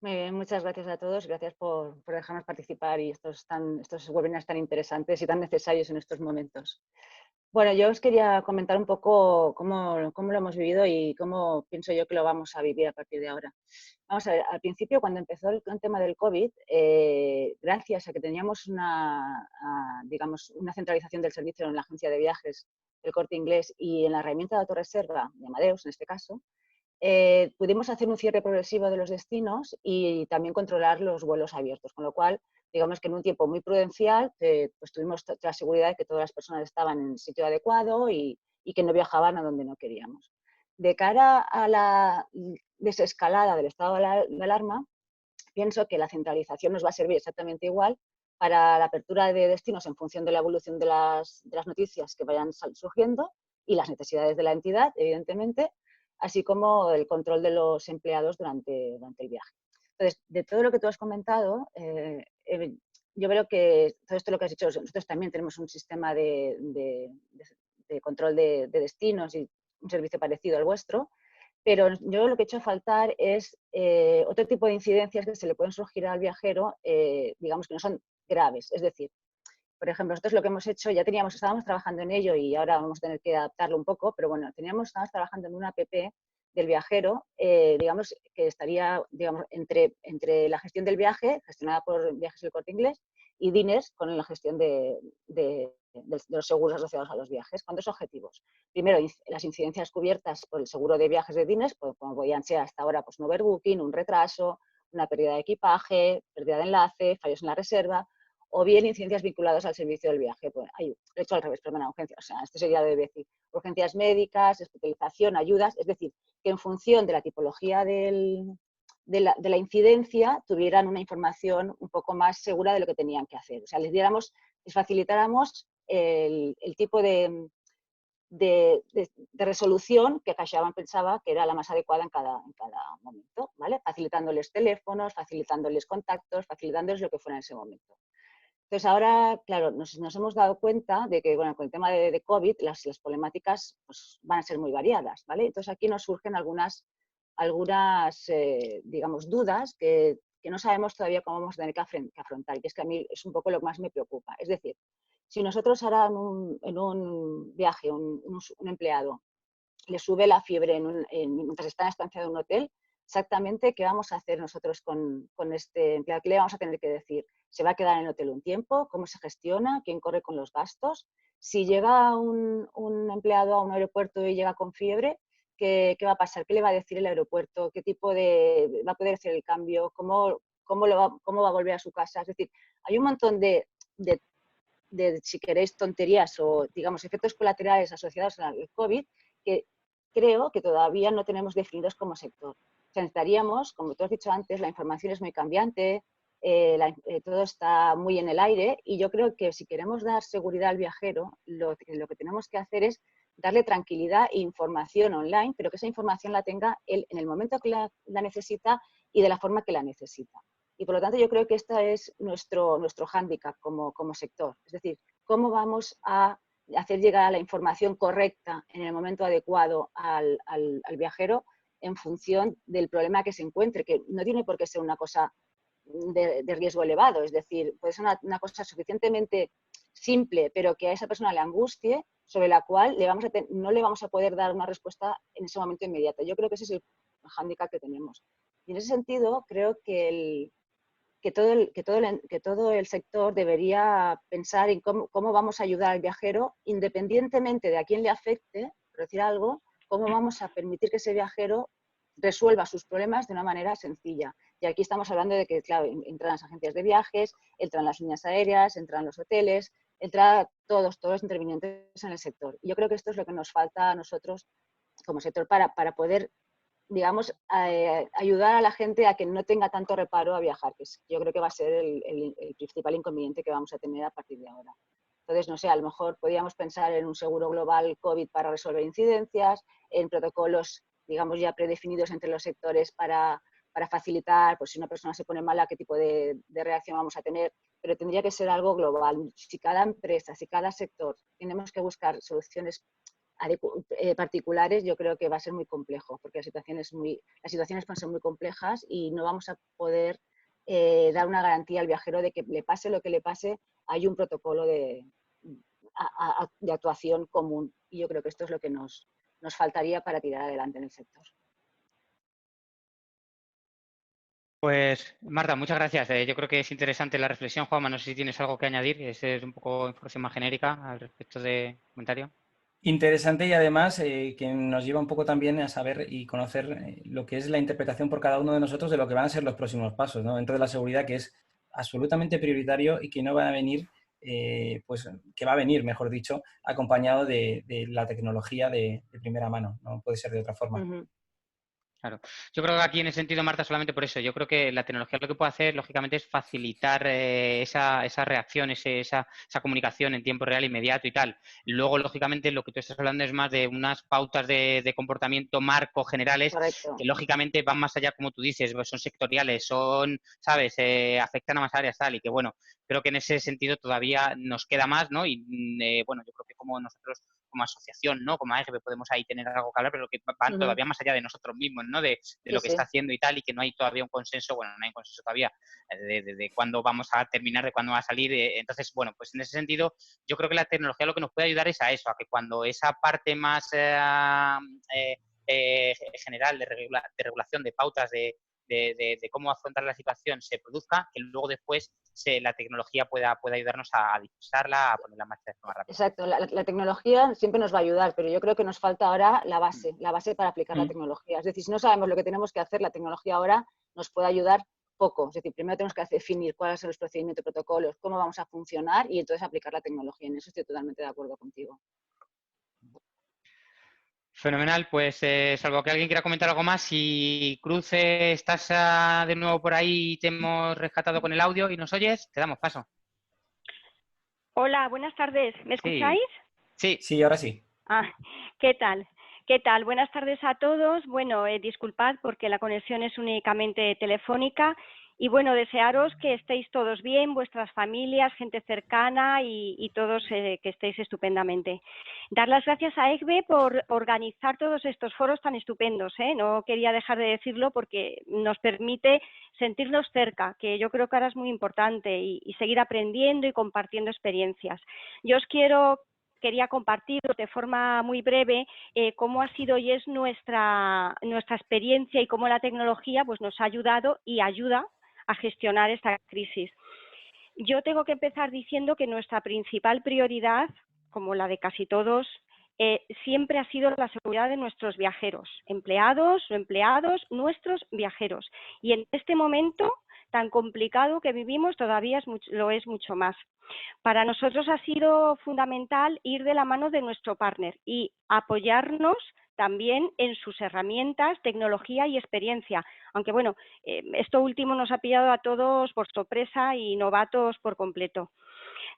muy bien, muchas gracias a todos. Gracias por dejarnos participar y estos webinars tan interesantes y tan necesarios en estos momentos. Bueno, yo os quería comentar un poco cómo lo hemos vivido y cómo pienso yo que lo vamos a vivir a partir de ahora. Vamos a ver, al principio, cuando empezó el tema del COVID, gracias a que teníamos digamos, una centralización del servicio en la agencia de viajes, el Corte Inglés, y en la herramienta de autorreserva, de Amadeus en este caso, pudimos hacer un cierre progresivo de los destinos y también controlar los vuelos abiertos, con lo cual, digamos que en un tiempo muy prudencial, pues tuvimos la seguridad de que todas las personas estaban en el sitio adecuado y que no viajaban a donde no queríamos. De cara a la desescalada del estado de alarma, pienso que la centralización nos va a servir exactamente igual, para la apertura de destinos en función de la evolución de las noticias que vayan surgiendo y las necesidades de la entidad, evidentemente, así como el control de los empleados durante el viaje. Entonces, de todo lo que tú has comentado, yo creo que todo esto lo que has dicho, nosotros también tenemos un sistema de control de destinos y un servicio parecido al vuestro, pero yo lo que he hecho faltar es otro tipo de incidencias que se le pueden surgir al viajero, digamos que no son graves. Es decir, por ejemplo, nosotros lo que hemos hecho, estábamos trabajando en ello y ahora vamos a tener que adaptarlo un poco, pero bueno, estábamos trabajando en una app del viajero, digamos, que estaría, digamos, entre la gestión del viaje, gestionada por Viajes del Corte Inglés, y Diners con la gestión de los seguros asociados a los viajes, con dos objetivos. Primero, las incidencias cubiertas por el seguro de viajes de Diners, pues, como podían ser hasta ahora, pues un overbooking, un retraso, una pérdida de equipaje, pérdida de enlace, fallos en la reserva, o bien incidencias vinculadas al servicio del viaje. Pues, lo he hecho al revés, perdona, urgencias, o sea, esto sería de decir, urgencias médicas, hospitalización, ayudas, es decir, que en función de la tipología de la incidencia tuvieran una información un poco más segura de lo que tenían que hacer. O sea, les facilitáramos el tipo de resolución que CaixaBank pensaba que era la más adecuada en cada momento, ¿vale? Facilitándoles teléfonos, facilitándoles contactos, facilitándoles lo que fuera en ese momento. Entonces ahora, claro, nos hemos dado cuenta de que, bueno, con el tema de COVID las problemáticas pues, van a ser muy variadas, ¿vale? Entonces aquí nos surgen algunas digamos, dudas que no sabemos todavía cómo vamos a tener que afrontar, y que es que a mí es un poco lo que más me preocupa. Es decir, si nosotros ahora en un viaje, un empleado, le sube la fiebre mientras está en estancia de un hotel, exactamente qué vamos a hacer nosotros con este empleado, qué le vamos a tener que decir. ¿Se va a quedar en el hotel un tiempo? ¿Cómo se gestiona? ¿Quién corre con los gastos? Si llega un empleado a un aeropuerto y llega con fiebre, ¿qué va a pasar? ¿Qué le va a decir el aeropuerto? ¿Qué tipo va a poder hacer el cambio? ¿Cómo va a volver a su casa? Es decir, hay un montón de, si queréis, tonterías o, digamos, efectos colaterales asociados al COVID que creo que todavía no tenemos definidos como sector. O sea, necesitaríamos, como tú has dicho antes, la información es muy cambiante, todo está muy en el aire, y yo creo que si queremos dar seguridad al viajero, lo que tenemos que hacer es darle tranquilidad e información online, pero que esa información la tenga él en el momento que la necesita y de la forma que la necesita. Y por lo tanto yo creo que este es nuestro hándicap como sector. Es decir, cómo vamos a hacer llegar la información correcta en el momento adecuado al viajero en función del problema que se encuentre, que no tiene por qué ser una cosa de riesgo elevado, es decir, puede ser una cosa suficientemente simple, pero que a esa persona le angustie, sobre la cual no le vamos a poder dar una respuesta en ese momento inmediato. Yo creo que ese es el hándicap que tenemos. Y en ese sentido, creo que todo el sector debería pensar en cómo vamos a ayudar al viajero, independientemente de a quién le afecte, por decir algo, cómo vamos a permitir que ese viajero resuelva sus problemas de una manera sencilla. Y aquí estamos hablando de que, claro, entran las agencias de viajes, entran las líneas aéreas, entran los hoteles, entran todos los intervinientes en el sector. Y yo creo que esto es lo que nos falta a nosotros como sector para poder, digamos, ayudar a la gente a que no tenga tanto reparo a viajar, que yo creo que va a ser el principal inconveniente que vamos a tener a partir de ahora. Entonces, no sé, a lo mejor podríamos pensar en un seguro global COVID para resolver incidencias, en protocolos, digamos, ya predefinidos entre los sectores para facilitar, pues si una persona se pone mala, qué tipo de reacción vamos a tener, pero tendría que ser algo global. Si cada empresa, si cada sector tenemos que buscar soluciones particulares, yo creo que va a ser muy complejo, porque las situaciones pueden ser muy complejas y no vamos a poder dar una garantía al viajero de que le pase lo que le pase, hay un protocolo de actuación común. Y yo creo que esto es lo que nos faltaría para tirar adelante en el sector. Pues, Marta, muchas gracias. Yo creo que es interesante la reflexión. Juanma, no sé si tienes algo que añadir. Es un poco información más genérica al respecto de comentario. Interesante, y además que nos lleva un poco también a saber y conocer lo que es la interpretación por cada uno de nosotros de lo que van a ser los próximos pasos, ¿no? Dentro de la seguridad, que es absolutamente prioritario y que no va a venir, pues que va a venir, mejor dicho, acompañado de la tecnología de primera mano. No puede ser de otra forma. Claro. Yo creo que aquí en ese sentido, Marta, solamente por eso, yo creo que la tecnología lo que puede hacer, lógicamente, es facilitar esa reacción, esa comunicación en tiempo real, inmediato y tal. Luego, lógicamente, lo que tú estás hablando es más de unas pautas de comportamiento marco generales Correcto. que, lógicamente, van más allá, como tú dices, pues son sectoriales, ¿sabes? Afectan a más áreas tal y que, bueno, creo que en ese sentido todavía nos queda más, ¿no? Y, bueno, yo creo que como nosotros como asociación, ¿no? Como AEGB podemos ahí tener algo que hablar, pero que van todavía más allá de nosotros mismos, ¿no? De Sí, lo que está sí. haciendo y tal, y que no hay todavía un consenso, bueno, no hay un consenso todavía de cuándo vamos a terminar, de cuándo va a salir. Entonces, bueno, pues en ese sentido, yo creo que la tecnología lo que nos puede ayudar es a eso, a que cuando esa parte más general de regulación, de pautas, de cómo afrontar la situación se produzca, que luego después la tecnología pueda ayudarnos a dispensarla, a ponerla en marcha de forma rápida. Exacto, la tecnología siempre nos va a ayudar, pero yo creo que nos falta ahora la base para aplicar la tecnología. Es decir, si no sabemos lo que tenemos que hacer, la tecnología ahora nos puede ayudar poco. Es decir, primero tenemos que definir cuáles son los procedimientos, protocolos, cómo vamos a funcionar y entonces aplicar la tecnología. En eso estoy totalmente de acuerdo contigo. Fenomenal, pues salvo que alguien quiera comentar algo más, si Cruz estás de nuevo por ahí y te hemos rescatado con el audio y nos oyes, te damos paso. Hola, buenas tardes. ¿Me escucháis? Sí. Sí, ahora sí. Ah, ¿qué tal? ¿Qué tal? Buenas tardes a todos. Bueno, disculpad porque la conexión es únicamente telefónica y bueno, desearos que estéis todos bien, vuestras familias, gente cercana y todos que estéis estupendamente. Dar las gracias a EGBE por organizar todos estos foros tan estupendos, ¿eh? No quería dejar de decirlo porque nos permite sentirnos cerca, que yo creo que ahora es muy importante y seguir aprendiendo y compartiendo experiencias. Yo os quería compartir de forma muy breve cómo ha sido y es nuestra experiencia y cómo la tecnología pues, nos ha ayudado y ayuda a gestionar esta crisis. Yo tengo que empezar diciendo que nuestra principal prioridad, como la de casi todos, siempre ha sido la seguridad de nuestros viajeros, empleados, no empleados, nuestros viajeros. Y en este momento tan complicado que vivimos todavía lo es mucho más. Para nosotros ha sido fundamental ir de la mano de nuestro partner y apoyarnos también en sus herramientas, tecnología y experiencia. Aunque bueno, esto último nos ha pillado a todos por sorpresa y novatos por completo.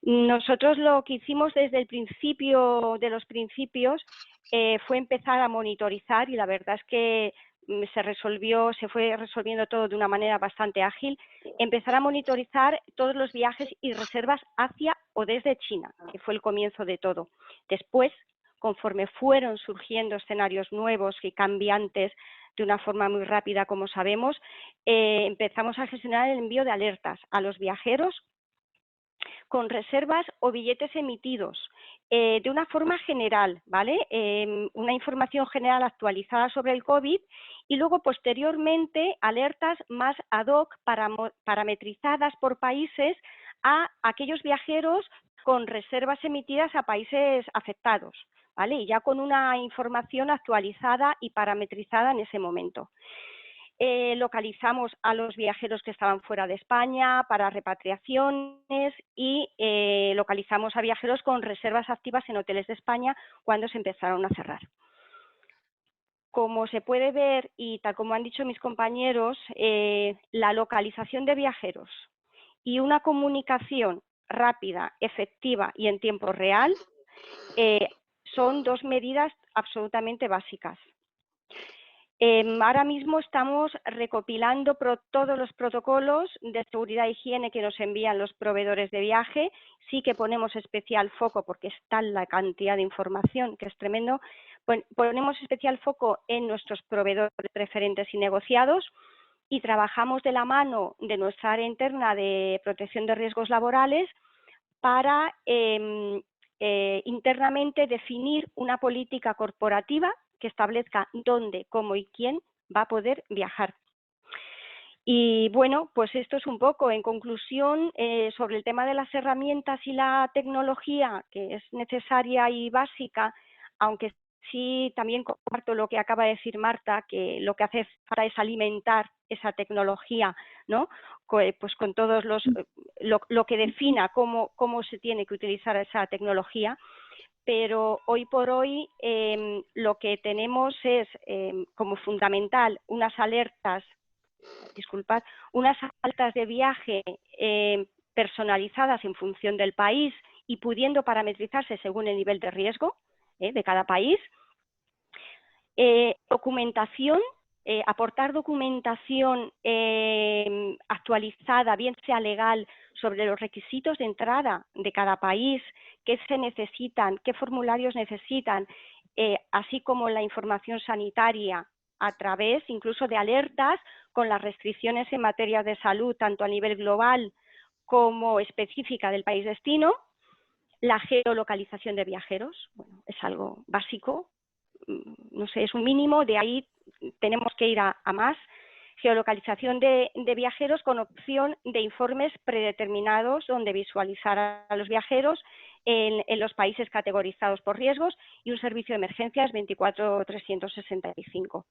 Nosotros lo que hicimos desde el principio de los principios fue empezar a monitorizar y la verdad es que se fue resolviendo todo de una manera bastante ágil, empezar a monitorizar todos los viajes y reservas hacia o desde China, que fue el comienzo de todo. Después, conforme fueron surgiendo escenarios nuevos y cambiantes de una forma muy rápida, como sabemos, empezamos a gestionar el envío de alertas a los viajeros con reservas o billetes emitidos de una forma general, ¿vale? Una información general actualizada sobre el COVID y luego posteriormente alertas más ad hoc parametrizadas por países a aquellos viajeros con reservas emitidas a países afectados, ¿vale? Y ya con una información actualizada y parametrizada en ese momento. Localizamos a los viajeros que estaban fuera de España para repatriaciones y localizamos a viajeros con reservas activas en hoteles de España cuando se empezaron a cerrar. Como se puede ver y tal como han dicho mis compañeros, la localización de viajeros y una comunicación rápida, efectiva y en tiempo real son dos medidas absolutamente básicas. Ahora mismo estamos recopilando todos los protocolos de seguridad e higiene que nos envían los proveedores de viaje. Sí que ponemos especial foco, porque es tal la cantidad de información que es tremendo, ponemos especial foco en nuestros proveedores preferentes y negociados y trabajamos de la mano de nuestra área interna de protección de riesgos laborales para internamente definir una política corporativa que establezca dónde, cómo y quién va a poder viajar. Y bueno, pues esto es un poco, en conclusión, sobre el tema de las herramientas y la tecnología, que es necesaria y básica, aunque sí también comparto lo que acaba de decir Marta, que lo que hace falta es alimentar esa tecnología, ¿no? Pues con todos lo que defina cómo se tiene que utilizar esa tecnología. pero hoy por hoy lo que tenemos es como fundamental unas alertas de viaje personalizadas en función del país y pudiendo parametrizarse según el nivel de riesgo de cada país. Documentación, aportar documentación actualizada, bien sea legal, sobre los requisitos de entrada de cada país, qué se necesitan, qué formularios necesitan, así como la información sanitaria a través incluso de alertas con las restricciones en materia de salud, tanto a nivel global como específica del país destino. La geolocalización de viajeros, bueno, es algo básico, no sé, es un mínimo, de ahí tenemos que ir a más. Geolocalización de viajeros con opción de informes predeterminados donde visualizar a los viajeros en los países categorizados por riesgos y un servicio de emergencias 24/365.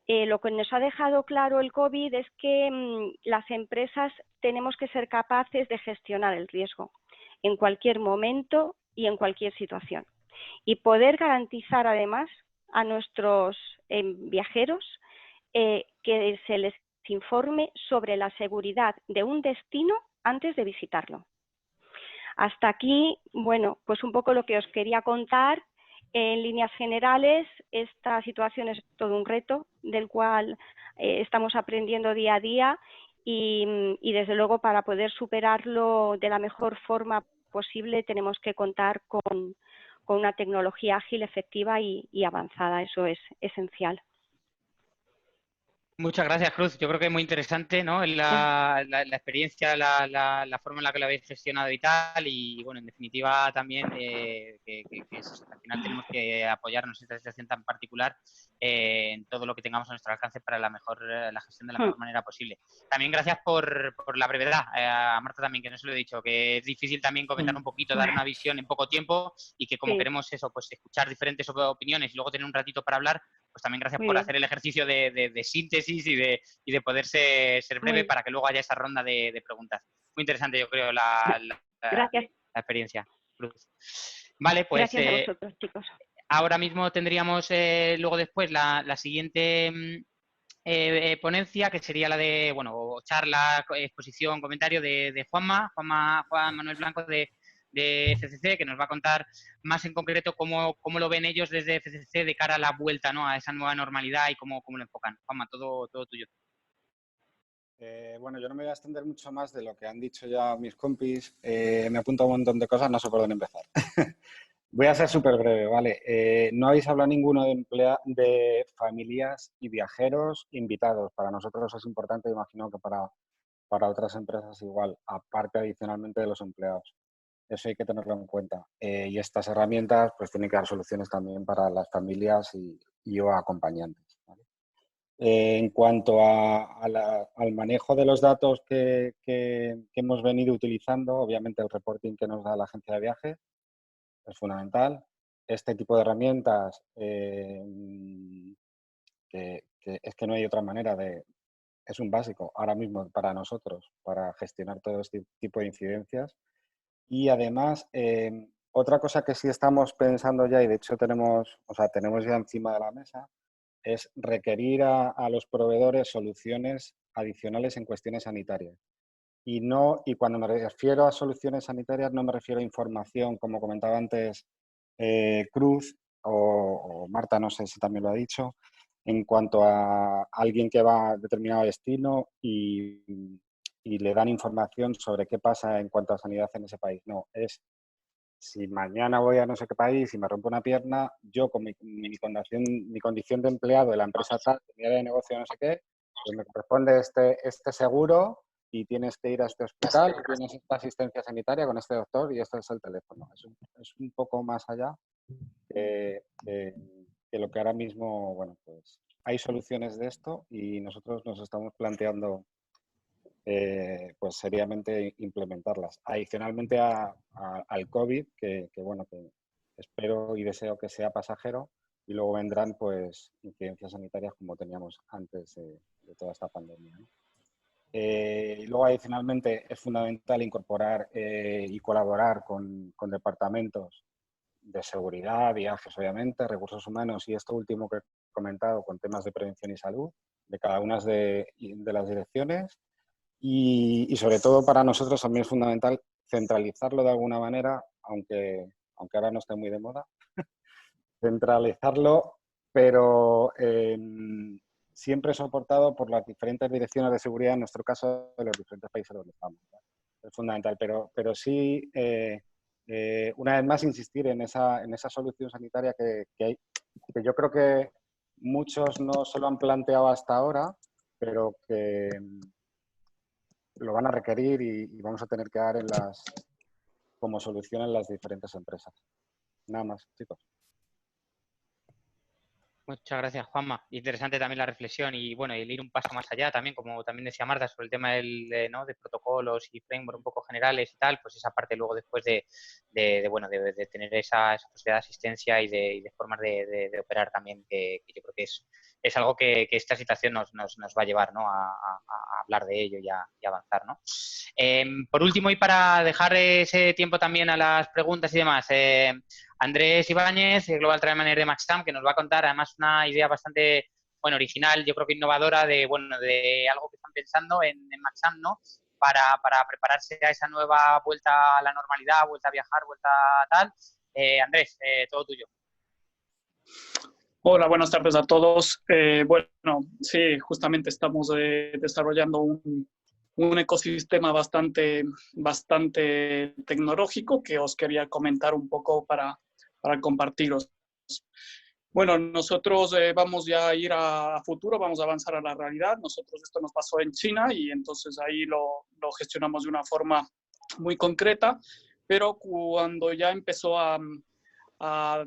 Lo que nos ha dejado claro el COVID es que las empresas tenemos que ser capaces de gestionar el riesgo en cualquier momento y en cualquier situación. Y poder garantizar además a nuestros viajeros que se les informe sobre la seguridad de un destino antes de visitarlo. Hasta aquí, bueno, pues un poco lo que os quería contar. En líneas generales, esta situación es todo un reto del cual estamos aprendiendo día a día y desde luego para poder superarlo de la mejor forma posible tenemos que contar con una tecnología ágil, efectiva y avanzada. Eso es esencial. Muchas gracias, Cruz. Yo creo que es muy interesante, ¿no? La experiencia, la forma en la que lo habéis gestionado y tal. Y, bueno, en definitiva también que es eso, que al final tenemos que apoyarnos en esta situación tan particular en todo lo que tengamos a nuestro alcance para la gestión de la mejor manera posible. También gracias por la brevedad. A Marta también, que no se lo he dicho, que es difícil también comentar un poquito, dar una visión en poco tiempo y que como queremos eso, pues escuchar diferentes opiniones y luego tener un ratito para hablar, pues también gracias por hacer el ejercicio de síntesis y de poder ser breve para que luego haya esa ronda de preguntas. Muy interesante, yo creo, la experiencia, Cruz. Vale, pues gracias a vosotros, chicos. Ahora mismo tendríamos luego después la siguiente ponencia, que sería la de, bueno, charla, exposición, comentario de Juan Manuel Blanco de FCC, que nos va a contar más en concreto cómo lo ven ellos desde FCC de cara a la vuelta, ¿no?, a esa nueva normalidad y cómo lo enfocan. Juanma, todo tuyo. Bueno, yo no me voy a extender mucho más de lo que han dicho ya mis compis. Me apunto a un montón de cosas, no sé por dónde empezar. Voy a ser súper breve, ¿vale? No habéis hablado ninguno de familias y viajeros invitados. Para nosotros es importante, imagino que para otras empresas igual, aparte adicionalmente de los empleados. Eso hay que tenerlo en cuenta. Y estas herramientas pues tienen que dar soluciones también para las familias y o acompañantes, ¿vale? En cuanto al manejo de los datos que hemos venido utilizando, obviamente el reporting que nos da la agencia de viajes es fundamental. Este tipo de herramientas, que es que no hay otra manera es un básico ahora mismo para nosotros, para gestionar todo este tipo de incidencias. Y además, otra cosa que sí estamos pensando ya, y de hecho tenemos ya encima de la mesa, es requerir a los proveedores soluciones adicionales en cuestiones sanitarias. Y cuando me refiero a soluciones sanitarias no me refiero a información, como comentaba antes Cruz o Marta, no sé si también lo ha dicho, en cuanto a alguien que va a determinado destino y le dan información sobre qué pasa en cuanto a sanidad en ese país. No, es si mañana voy a no sé qué país y me rompo una pierna, yo con mi condición de empleado de la empresa tal, mi área de negocio no sé qué, pues me corresponde este seguro y tienes que ir a este hospital, tienes esta asistencia sanitaria con este doctor y este es el teléfono. Es un poco más allá que lo que ahora mismo, bueno, pues hay soluciones de esto y nosotros nos estamos planteando pues seriamente implementarlas. Adicionalmente al COVID, que bueno, que espero y deseo que sea pasajero, y luego vendrán pues incidencias sanitarias como teníamos antes de toda esta pandemia, ¿no? Y luego adicionalmente es fundamental incorporar y colaborar con departamentos de seguridad, viajes, obviamente, recursos humanos y esto último que he comentado con temas de prevención y salud de cada una de las direcciones. Y sobre todo para nosotros también es fundamental centralizarlo de alguna manera, aunque ahora no esté muy de moda, centralizarlo, pero siempre soportado por las diferentes direcciones de seguridad, en nuestro caso, de los diferentes países donde estamos, ¿no? Es fundamental, pero sí, una vez más, insistir en esa solución sanitaria que yo creo que muchos no se lo han planteado hasta ahora, pero que lo van a requerir y vamos a tener que dar como solución en las diferentes empresas. Nada más, chicos. Muchas gracias, Juanma. Interesante también la reflexión y, bueno, el ir un paso más allá también, como también decía Marta, sobre el tema de protocolos y framework un poco generales y tal, pues esa parte luego después de tener esa posibilidad de asistencia y de formas de operar también, que yo creo que es algo que esta situación nos va a llevar, ¿no? a hablar de ello y a avanzar, ¿no? Por último, y para dejar ese tiempo también a las preguntas y demás, Andrés Ibáñez, Global Trial Manager de Maxam, que nos va a contar además una idea bastante, bueno, original, yo creo que innovadora de algo que están pensando en Maxam, ¿no? Para prepararse a esa nueva vuelta a la normalidad, vuelta a viajar, vuelta a tal. Andrés, todo tuyo. Hola, buenas tardes a todos. Bueno, sí, justamente estamos desarrollando un ecosistema bastante tecnológico que os quería comentar un poco para compartiros. Bueno, nosotros vamos ya a ir a futuro, vamos a avanzar a la realidad. Nosotros esto nos pasó en China y entonces ahí lo gestionamos de una forma muy concreta, pero cuando ya empezó a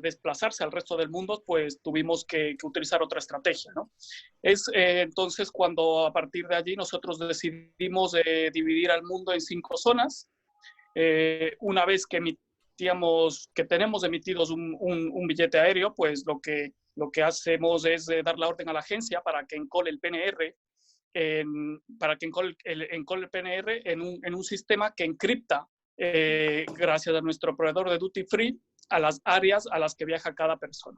desplazarse al resto del mundo, pues tuvimos que utilizar otra estrategia, ¿no? Es entonces cuando a partir de allí nosotros decidimos dividir al mundo en 5 zonas. Una vez que tenemos emitidos un billete aéreo, pues lo que hacemos es dar la orden a la agencia para que encole el PNR, en un sistema que encripta, gracias a nuestro proveedor de Duty Free, a las áreas a las que viaja cada persona.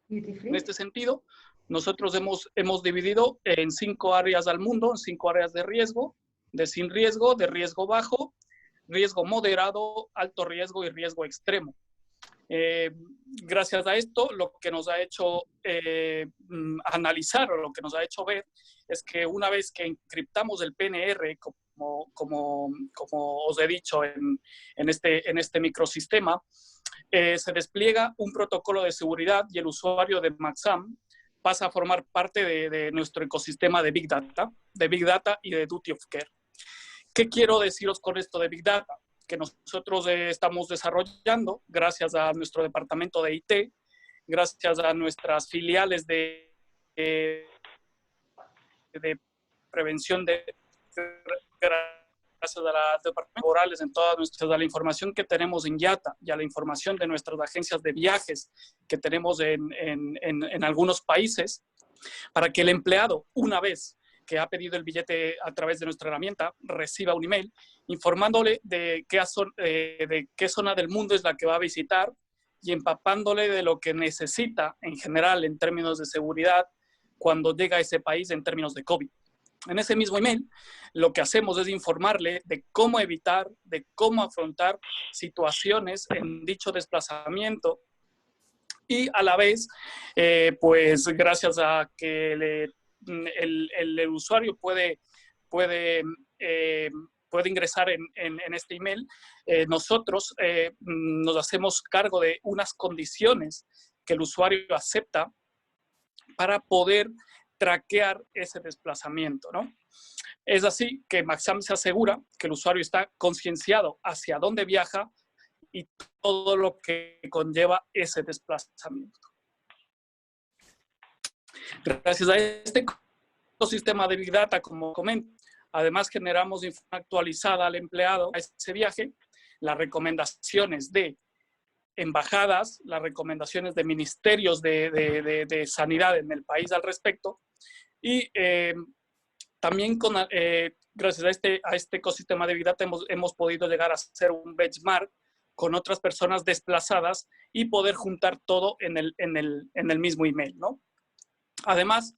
En este sentido, nosotros hemos dividido en 5 áreas al mundo, en 5 áreas de riesgo, de sin riesgo, de riesgo bajo, riesgo moderado, alto riesgo y riesgo extremo. Gracias a esto, lo que nos ha hecho analizar o lo que nos ha hecho ver es que una vez que encriptamos el PNR, como os he dicho en este microsistema, se despliega un protocolo de seguridad y el usuario de Maxam pasa a formar parte de nuestro ecosistema de Big Data y de Duty of Care. ¿Qué quiero deciros con esto de Big Data? Que nosotros estamos desarrollando, gracias a nuestro departamento de IT, gracias a nuestras filiales de prevención gracias a las departamentos laborales en todas nuestras, a la información que tenemos en IATA y a la información de nuestras agencias de viajes que tenemos en algunos países, para que el empleado, una vez que ha pedido el billete a través de nuestra herramienta, reciba un email informándole de qué zona del mundo es la que va a visitar y empapándole de lo que necesita en general en términos de seguridad cuando llega a ese país en términos de COVID. En ese mismo email, lo que hacemos es informarle de cómo evitar, de cómo afrontar situaciones en dicho desplazamiento y a la vez, pues gracias a que el usuario puede ingresar en este email, nosotros nos hacemos cargo de unas condiciones que el usuario acepta para poder traquear ese desplazamiento, ¿no? Es así que Maxam se asegura que el usuario está concienciado hacia dónde viaja y todo lo que conlleva ese desplazamiento. Gracias a este ecosistema de Big Data, como comento, además generamos información actualizada al empleado a ese viaje, las recomendaciones de embajadas, las recomendaciones de ministerios de sanidad en el país al respecto, y también gracias a este ecosistema de Big Data hemos podido llegar a hacer un benchmark con otras personas desplazadas y poder juntar todo en el mismo email, ¿no? Además,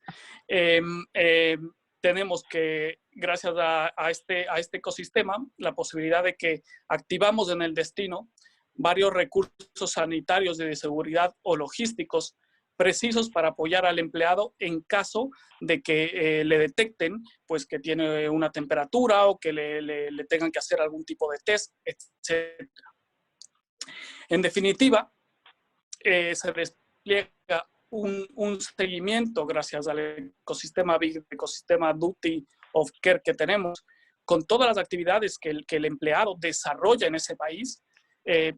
tenemos que, gracias a este ecosistema, la posibilidad de que activamos en el destino varios recursos sanitarios de seguridad o logísticos precisos para apoyar al empleado en caso de que le detecten pues, que tiene una temperatura o que le tengan que hacer algún tipo de test, etc. En definitiva, se despliega un seguimiento gracias al ecosistema Big, ecosistema Duty of Care que tenemos, con todas las actividades que el empleado desarrolla en ese país.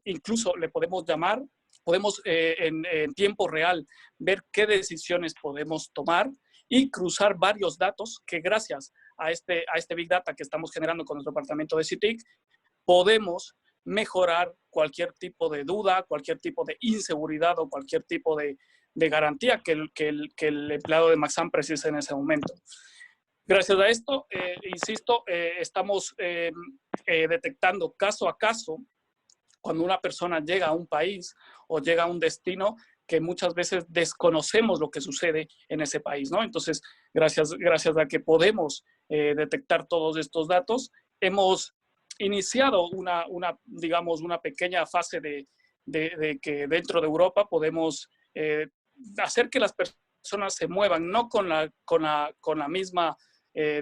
Incluso le podemos llamar, podemos en tiempo real ver qué decisiones podemos tomar y cruzar varios datos que gracias a este Big Data que estamos generando con nuestro departamento de CITIC, podemos mejorar cualquier tipo de duda, cualquier tipo de inseguridad o cualquier tipo de garantía que el empleado de Maxam precise en ese momento. Gracias a esto, insisto, estamos detectando caso a caso cuando una persona llega a un país o llega a un destino que muchas veces desconocemos lo que sucede en ese país, ¿no? Entonces, gracias a que podemos detectar todos estos datos, hemos iniciado digamos, una pequeña fase de que dentro de Europa podemos hacer que las personas se muevan, no con la misma,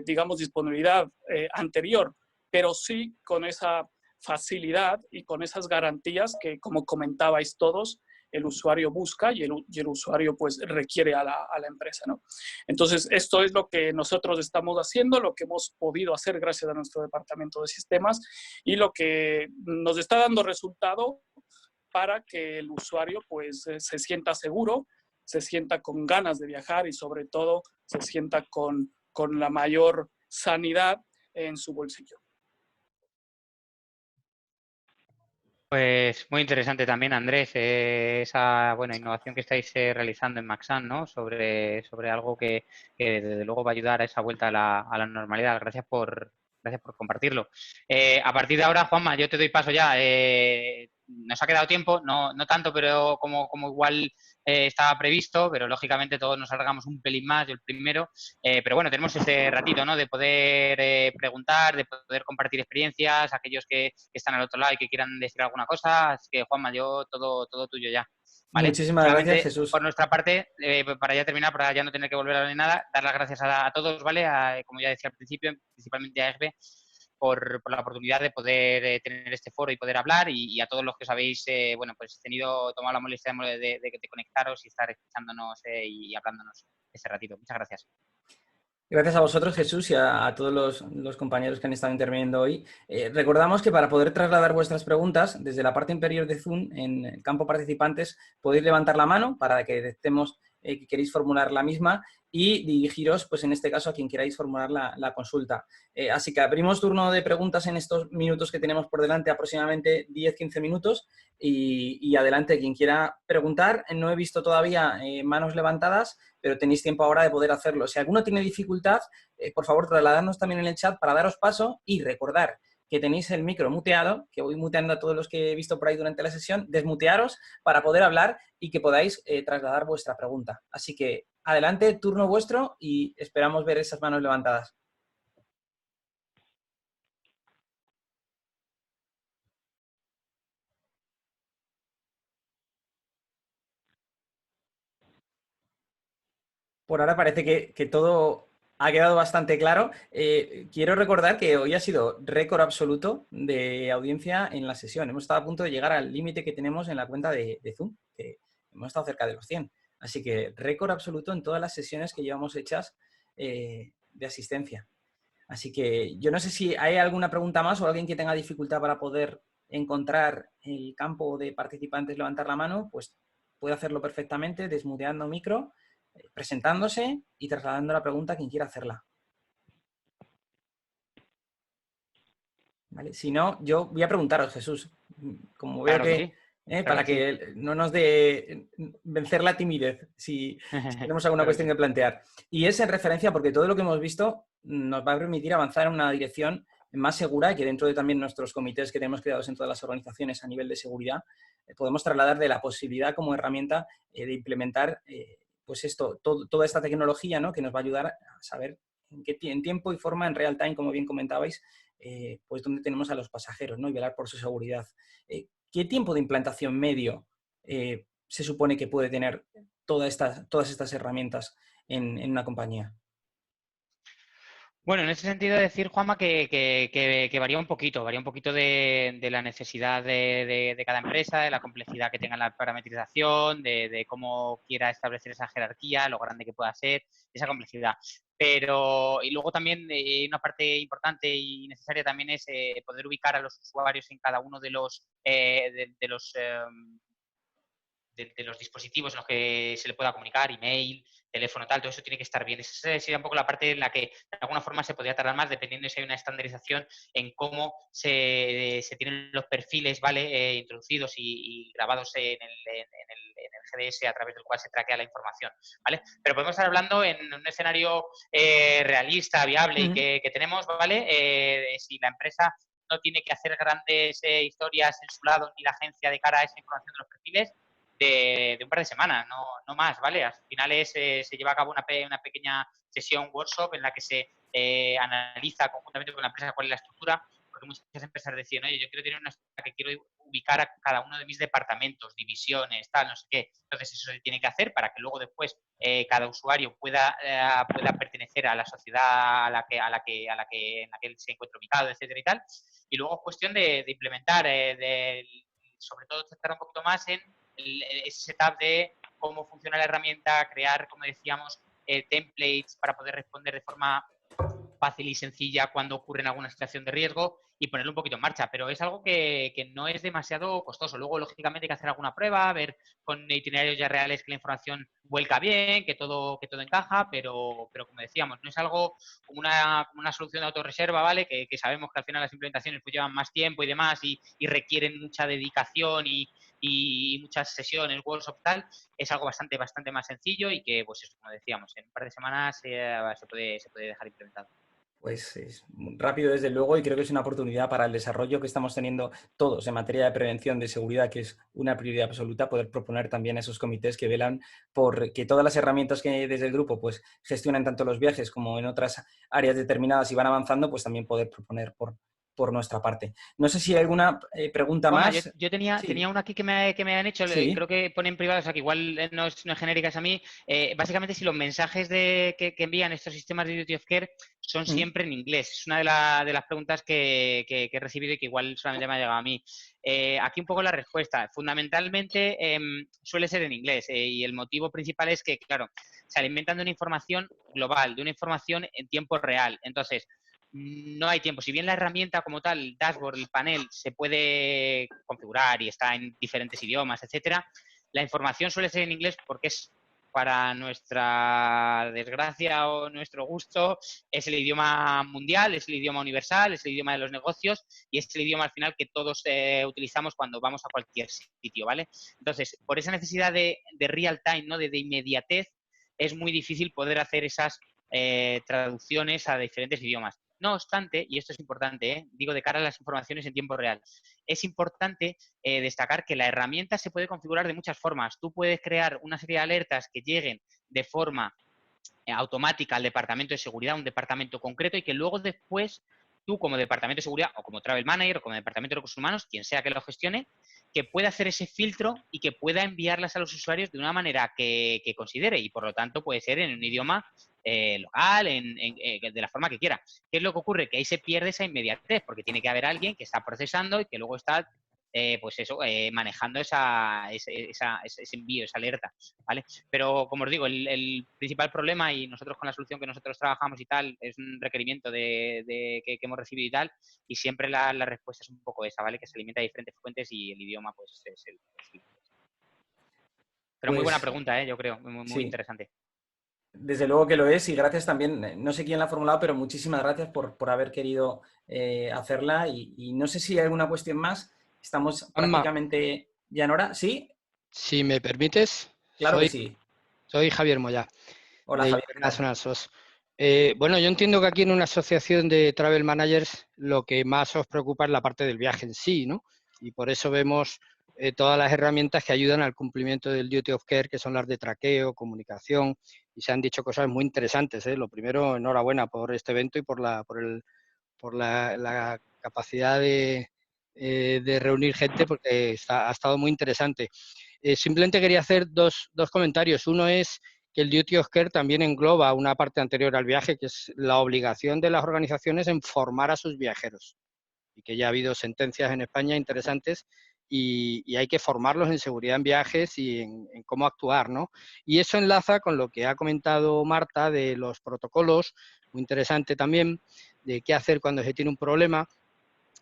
digamos, disponibilidad anterior, pero sí con esa facilidad y con esas garantías que, como comentabais todos, el usuario busca y el usuario pues requiere a la empresa, ¿no? Entonces, esto es lo que nosotros estamos haciendo, lo que hemos podido hacer gracias a nuestro departamento de sistemas y lo que nos está dando resultado para que el usuario pues se sienta seguro, se sienta con ganas de viajar y sobre todo se sienta con la mayor sanidad en su bolsillo. Pues muy interesante también, Andrés, esa innovación que estáis realizando en Maxam, ¿no? Sobre algo que desde luego va a ayudar a esa vuelta a la normalidad. Gracias por compartirlo. A partir de ahora, Juanma, yo te doy paso ya. Nos ha quedado tiempo, no tanto, pero como igual estaba previsto, pero lógicamente todos nos alargamos un pelín más, yo el primero. Pero bueno, tenemos este ratito, ¿no? De poder preguntar, de poder compartir experiencias, aquellos que están al otro lado y que quieran decir alguna cosa. Así que, Juanma, yo todo tuyo ya. ¿Vale? Muchísimas solamente, gracias, Jesús. Por nuestra parte, para ya terminar, para ya no tener que volver a hablar de nada, dar las gracias a todos, ¿vale? Como ya decía al principio, principalmente a ESBE, por la oportunidad de poder tener este foro y poder hablar y a todos los que os habéis tomado la molestia de conectaros y estar escuchándonos y hablándonos este ratito. Muchas gracias. Gracias a vosotros, Jesús, y a todos los compañeros que han estado interviniendo hoy. Recordamos que para poder trasladar vuestras preguntas, desde la parte inferior de Zoom, en el campo participantes, podéis levantar la mano para que detectemos que queréis formular la misma y dirigiros, pues en este caso, a quien queráis formular la consulta. Así que abrimos turno de preguntas en estos minutos que tenemos por delante, aproximadamente 10-15 minutos, y adelante, quien quiera preguntar. No he visto todavía manos levantadas, pero tenéis tiempo ahora de poder hacerlo. Si alguno tiene dificultad, por favor, trasladarnos también en el chat para daros paso y recordar que tenéis el micro muteado, que voy muteando a todos los que he visto por ahí durante la sesión, desmutearos para poder hablar y que podáis trasladar vuestra pregunta. Así que adelante, turno vuestro y esperamos ver esas manos levantadas. Por ahora parece que todo ha quedado bastante claro. Quiero recordar que hoy ha sido récord absoluto de audiencia en la sesión. Hemos estado a punto de llegar al límite que tenemos en la cuenta de Zoom, que hemos estado cerca de los 100. Así que récord absoluto en todas las sesiones que llevamos hechas de asistencia. Así que yo no sé si hay alguna pregunta más o alguien que tenga dificultad para poder encontrar el campo de participantes, levantar la mano, pues puede hacerlo perfectamente, desmuteando micro, presentándose y trasladando la pregunta a quien quiera hacerla. ¿Vale? Si no, yo voy a preguntaros, Jesús, como veo claro que sí. para que no nos dé vencer la timidez, si tenemos alguna cuestión que plantear. Y es en referencia, porque todo lo que hemos visto nos va a permitir avanzar en una dirección más segura y que dentro de también nuestros comités que tenemos creados en todas las organizaciones a nivel de seguridad, podemos trasladar de la posibilidad como herramienta de implementar pues esto, toda esta tecnología, ¿no? Que nos va a ayudar a saber en tiempo y forma, en real time, como bien comentabais, pues dónde tenemos a los pasajeros, ¿no? Y velar por su seguridad. ¿Qué tiempo de implantación medio se supone que puede tener todas estas herramientas en una compañía? Bueno, en ese sentido decir, Juanma, que varía un poquito de la necesidad de cada empresa, de la complejidad que tenga la parametrización, de cómo quiera establecer esa jerarquía, lo grande que pueda ser, esa complejidad. Pero, y luego también una parte importante y necesaria también es poder ubicar a los usuarios en cada uno de los de los dispositivos en los que se le pueda comunicar, email, teléfono, tal, todo eso tiene que estar bien. Esa sería un poco la parte en la que de alguna forma se podría tardar más, dependiendo de si hay una estandarización en cómo se tienen los perfiles, ¿vale? Introducidos y grabados en el GDS a través del cual se traquea la información, ¿vale? Pero podemos estar hablando en un escenario realista, viable y que tenemos, ¿vale? Si la empresa no tiene que hacer grandes historias en su lado ni la agencia de cara a esa información de los perfiles, de un par de semanas, no más, ¿vale? Al final se lleva a cabo una pequeña sesión, workshop, en la que se analiza conjuntamente con la empresa cuál es la estructura, porque muchas empresas decían, oye, yo quiero tener una estructura que quiero ubicar a cada uno de mis departamentos, divisiones, tal, no sé qué. Entonces eso se tiene que hacer para que luego después cada usuario pueda pertenecer a la sociedad en la que él se encuentra ubicado, etcétera y tal. Y luego es cuestión de implementar, sobre todo tratar un poquito más en ese setup de cómo funciona la herramienta, crear, como decíamos, templates para poder responder de forma fácil y sencilla cuando ocurre en alguna situación de riesgo y ponerlo un poquito en marcha, pero es algo que no es demasiado costoso. Luego, lógicamente, hay que hacer alguna prueba, ver con itinerarios ya reales que la información vuelca bien, que todo encaja, pero como decíamos, no es algo como una solución de autorreserva, ¿vale? Que sabemos que al final las implementaciones pues llevan más tiempo y demás y requieren mucha dedicación y muchas sesiones, workshops, tal. Es algo bastante más sencillo y que, pues eso, como decíamos, en un par de semanas se puede dejar implementado. Pues es rápido, desde luego, y creo que es una oportunidad para el desarrollo que estamos teniendo todos en materia de prevención de seguridad, que es una prioridad absoluta, poder proponer también a esos comités que velan por que todas las herramientas que desde el grupo pues gestionan tanto los viajes como en otras áreas determinadas y van avanzando, pues también poder proponer por nuestra parte. No sé si hay alguna pregunta más. Yo tenía una aquí que me han hecho, Sí. Creo que pone en privado, o sea que igual no es genéricas a mí. Básicamente, si los mensajes que envían estos sistemas de Duty of Care son siempre en inglés. Es una de las preguntas que he recibido y que igual solamente me ha llegado a mí. Aquí un poco la respuesta. Fundamentalmente suele ser en inglés y el motivo principal es que, claro, se alimentan de una información global, de una información en tiempo real. Entonces, no hay tiempo. Si bien la herramienta como tal, el dashboard, el panel, se puede configurar y está en diferentes idiomas, etcétera, la información suele ser en inglés porque es, para nuestra desgracia o nuestro gusto, es el idioma mundial, es el idioma universal, es el idioma de los negocios y es el idioma al final que todos utilizamos cuando vamos a cualquier sitio, ¿vale? Entonces, por esa necesidad de real time, ¿no? de inmediatez, es muy difícil poder hacer esas traducciones a diferentes idiomas. No obstante, y esto es importante, digo de cara a las informaciones en tiempo real, es importante destacar que la herramienta se puede configurar de muchas formas. Tú puedes crear una serie de alertas que lleguen de forma automática al departamento de seguridad, un departamento concreto, y que luego después tú como departamento de seguridad o como travel manager o como departamento de recursos humanos, quien sea que lo gestione, que pueda hacer ese filtro y que pueda enviarlas a los usuarios de una manera que considere y por lo tanto puede ser en un idioma local, de la forma que quiera. ¿Qué es lo que ocurre? Que ahí se pierde esa inmediatez porque tiene que haber alguien que está procesando y que luego está manejando ese envío, esa alerta, ¿vale? Pero, como os digo, el principal problema, y nosotros con la solución que nosotros trabajamos y tal, es un requerimiento que hemos recibido y tal, y siempre la respuesta es un poco esa, ¿vale? Que se alimenta de diferentes fuentes y el idioma, pues, es el Pero muy buena pregunta, yo creo, muy sí. interesante. Desde luego que lo es y gracias también, no sé quién la ha formulado, pero muchísimas gracias por haber querido hacerla y no sé si hay alguna cuestión más. Estamos prácticamente ya en hora. ¿Sí? Si me permites. Claro que sí. Soy Javier Moya. Hola, de Javier. International SOS. Bueno, yo entiendo que aquí en una asociación de travel managers lo que más os preocupa es la parte del viaje en sí, ¿no? Y por eso vemos todas las herramientas que ayudan al cumplimiento del duty of care, que son las de traqueo, comunicación, y se han dicho cosas muy interesantes, ¿eh? Lo primero, enhorabuena por este evento y por la capacidad de reunir gente, porque ha estado muy interesante. Simplemente quería hacer dos comentarios. Uno es que el Duty of Care también engloba una parte anterior al viaje, que es la obligación de las organizaciones en formar a sus viajeros. Y que ya ha habido sentencias en España interesantes y hay que formarlos en seguridad en viajes y en cómo actuar, ¿no? Y eso enlaza con lo que ha comentado Marta de los protocolos, muy interesante también, de qué hacer cuando se tiene un problema.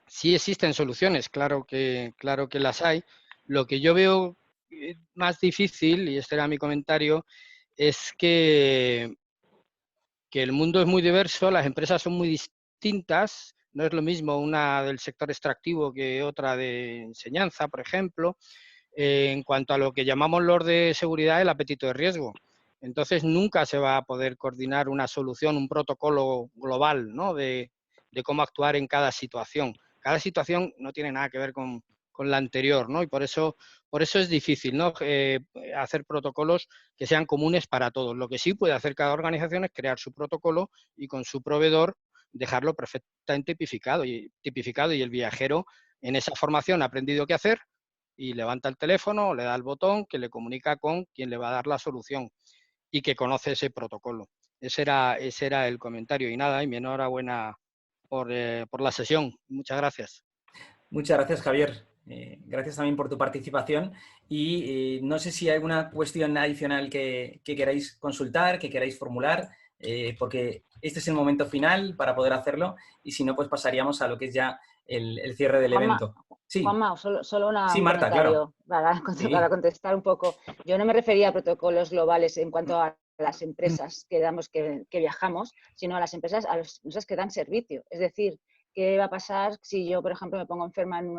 Sí existen soluciones, claro que las hay. Lo que yo veo más difícil, y este era mi comentario, es que el mundo es muy diverso, las empresas son muy distintas, no es lo mismo una del sector extractivo que otra de enseñanza, por ejemplo, en cuanto a lo que llamamos los de seguridad, el apetito de riesgo. Entonces nunca se va a poder coordinar una solución, un protocolo global, ¿no? de cómo actuar en cada situación. Cada situación no tiene nada que ver con la anterior, ¿no? Y por eso es difícil, ¿no? Hacer protocolos que sean comunes para todos. Lo que sí puede hacer cada organización es crear su protocolo y con su proveedor dejarlo perfectamente tipificado y el viajero en esa formación ha aprendido qué hacer y levanta el teléfono o le da el botón que le comunica con quien le va a dar la solución y que conoce ese protocolo. Ese era el comentario. Y nada, y mi enhorabuena por la sesión. Muchas gracias. Muchas gracias, Javier. Gracias también por tu participación. Y no sé si hay alguna cuestión adicional que queráis consultar, que queráis formular, porque este es el momento final para poder hacerlo. Y si no, pues pasaríamos a lo que es ya el cierre del evento. Sí. Juanma, solo Sí, un Marta, comentario claro. para contestar un poco. Yo no me refería a protocolos globales en cuanto a las empresas que viajamos, sino a las empresas que dan servicio. Es decir, ¿qué va a pasar si yo, por ejemplo, me pongo enferma en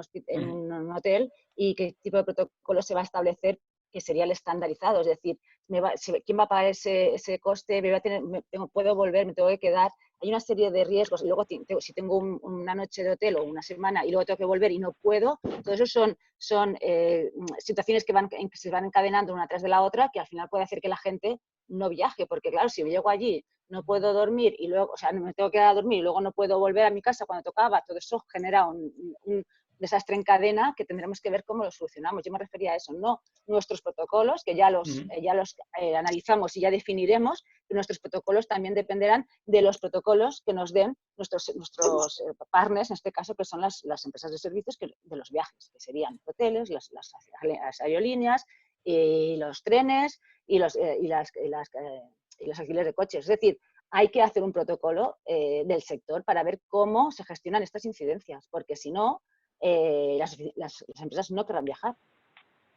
un hotel y qué tipo de protocolo se va a establecer que sería el estandarizado? Es decir, ¿quién va a pagar ese coste? ¿Puedo volver? ¿Me tengo que quedar? Hay una serie de riesgos. Y luego, si tengo una noche de hotel o una semana y luego tengo que volver y no puedo, todo eso son situaciones que se van encadenando una tras de la otra, que al final puede hacer que la gente no viaje. Porque claro, si me llego allí, no puedo dormir y luego, o sea, me tengo que quedar a dormir y luego no puedo volver a mi casa cuando tocaba, todo eso genera un desastre en cadena que tendremos que ver cómo lo solucionamos. Yo me refería a eso, no nuestros protocolos, que ya los analizamos y ya definiremos, pero nuestros protocolos también dependerán de los protocolos que nos den nuestros partners, en este caso, que son las empresas de servicios de los viajes, que serían hoteles, las aerolíneas, y los trenes y los alquileres de coches. Es decir, hay que hacer un protocolo del sector para ver cómo se gestionan estas incidencias, porque si no, las empresas no querrán viajar.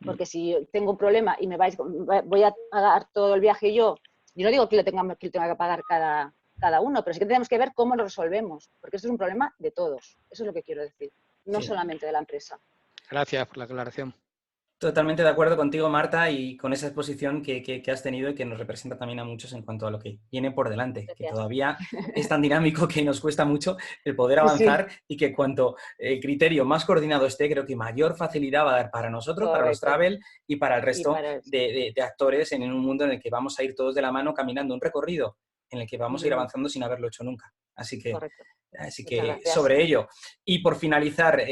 Porque si tengo un problema y voy a pagar todo el viaje yo no digo que lo tenga que pagar cada uno, pero sí que tenemos que ver cómo lo resolvemos, porque esto es un problema de todos. Eso es lo que quiero decir, no solamente de la empresa. Gracias por la aclaración. Totalmente de acuerdo contigo, Marta, y con esa exposición que has tenido y que nos representa también a muchos en cuanto a lo que viene por delante. Gracias. Que todavía es tan dinámico que nos cuesta mucho el poder avanzar y que cuanto criterio más coordinado esté, creo que mayor facilidad va a dar para nosotros, para los travel y para el resto de actores en un mundo en el que vamos a ir todos de la mano caminando un recorrido en el que vamos a ir avanzando sin haberlo hecho nunca. Así que sobre ello. Y por finalizar,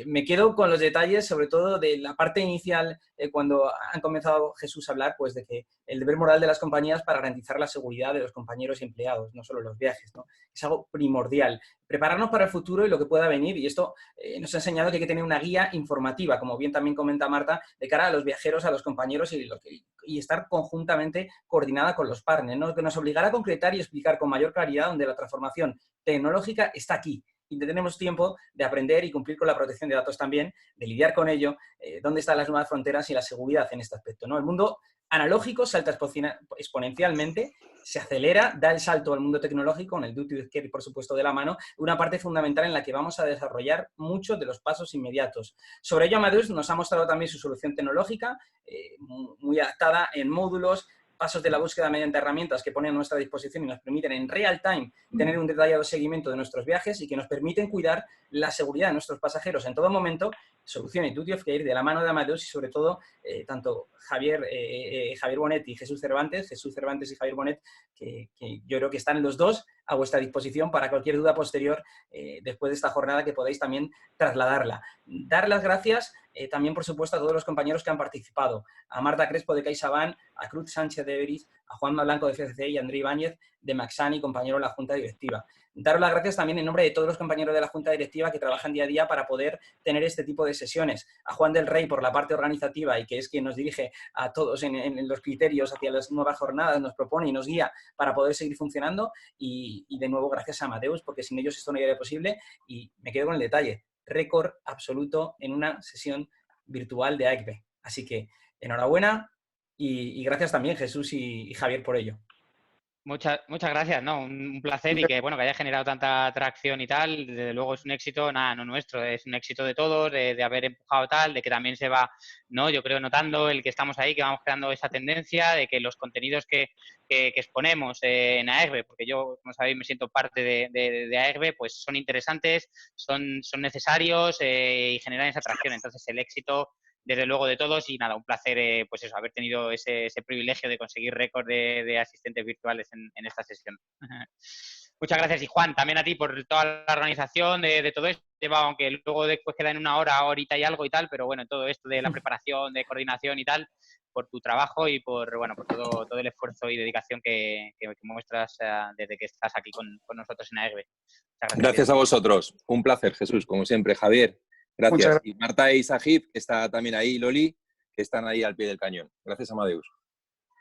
me quedo con los detalles, sobre todo de la parte inicial, cuando han comenzado Jesús a hablar, pues de que el deber moral de las compañías para garantizar la seguridad de los compañeros y empleados, no solo los viajes, ¿no? Es algo primordial. Prepararnos para el futuro y lo que pueda venir, y esto nos ha enseñado que hay que tener una guía informativa, como bien también comenta Marta, de cara a los viajeros, a los compañeros y estar conjuntamente coordinada con los partners, ¿no? Que nos obligará a concretar y explicar con mayor claridad dónde la transformación tecnológica está aquí y tenemos tiempo de aprender y cumplir con la protección de datos también, de lidiar con ello, dónde están las nuevas fronteras y la seguridad en este aspecto, ¿no? El mundo analógico salta exponencialmente, se acelera, da el salto al mundo tecnológico, con el duty of care, por supuesto, de la mano, una parte fundamental en la que vamos a desarrollar muchos de los pasos inmediatos. Sobre ello, Amadeus nos ha mostrado también su solución tecnológica, muy adaptada en módulos, pasos de la búsqueda mediante herramientas que ponen a nuestra disposición y nos permiten en real time tener un detallado seguimiento de nuestros viajes y que nos permiten cuidar la seguridad de nuestros pasajeros en todo momento. Soluciones Duty of Care de la mano de Amadeus y sobre todo tanto Javier Bonet y Jesús Cervantes y Javier Bonet, que yo creo que están los dos a vuestra disposición para cualquier duda posterior después de esta jornada que podáis también trasladarla. Dar las gracias también, por supuesto, a todos los compañeros que han participado, a Marta Crespo de CaixaBank, a Cruz Sánchez de Everis, a Juanma Blanco de FCC y a André Ibáñez de Maxani, compañero de la Junta Directiva. Daros las gracias también en nombre de todos los compañeros de la Junta Directiva que trabajan día a día para poder tener este tipo de sesiones. A Juan del Rey por la parte organizativa y que es quien nos dirige a todos en los criterios hacia las nuevas jornadas, nos propone y nos guía para poder seguir funcionando. Y de nuevo gracias a Amadeus, porque sin ellos esto no sería posible. Y me quedo con el detalle, récord absoluto en una sesión virtual de AECB. Así que enhorabuena y gracias también Jesús y Javier por ello. Muchas gracias, ¿no? Un placer y que, bueno, que haya generado tanta atracción y tal. Desde luego es un éxito, nada, no nuestro, es un éxito de todos, de haber empujado tal, de que también se va, ¿no? Yo creo notando el que estamos ahí, que vamos creando esa tendencia, de que los contenidos que exponemos en AECB, porque yo, como sabéis, me siento parte de AECB, pues son interesantes, son necesarios y generan esa atracción. Entonces el éxito, desde luego, de todos y nada, un placer pues eso, haber tenido ese privilegio de conseguir récord de asistentes virtuales en esta sesión. Muchas gracias y Juan, también a ti por toda la organización de todo esto, aunque luego después queda en una horita y algo y tal, pero bueno, todo esto de la preparación, de coordinación y tal, por tu trabajo y por todo el esfuerzo y dedicación que muestras desde que estás aquí con nosotros en AECB. Gracias a vosotros, un placer Jesús, como siempre. Javier, gracias. Y Marta y Sajid, que está también ahí, Loli, que están ahí al pie del cañón. Gracias, Amadeus.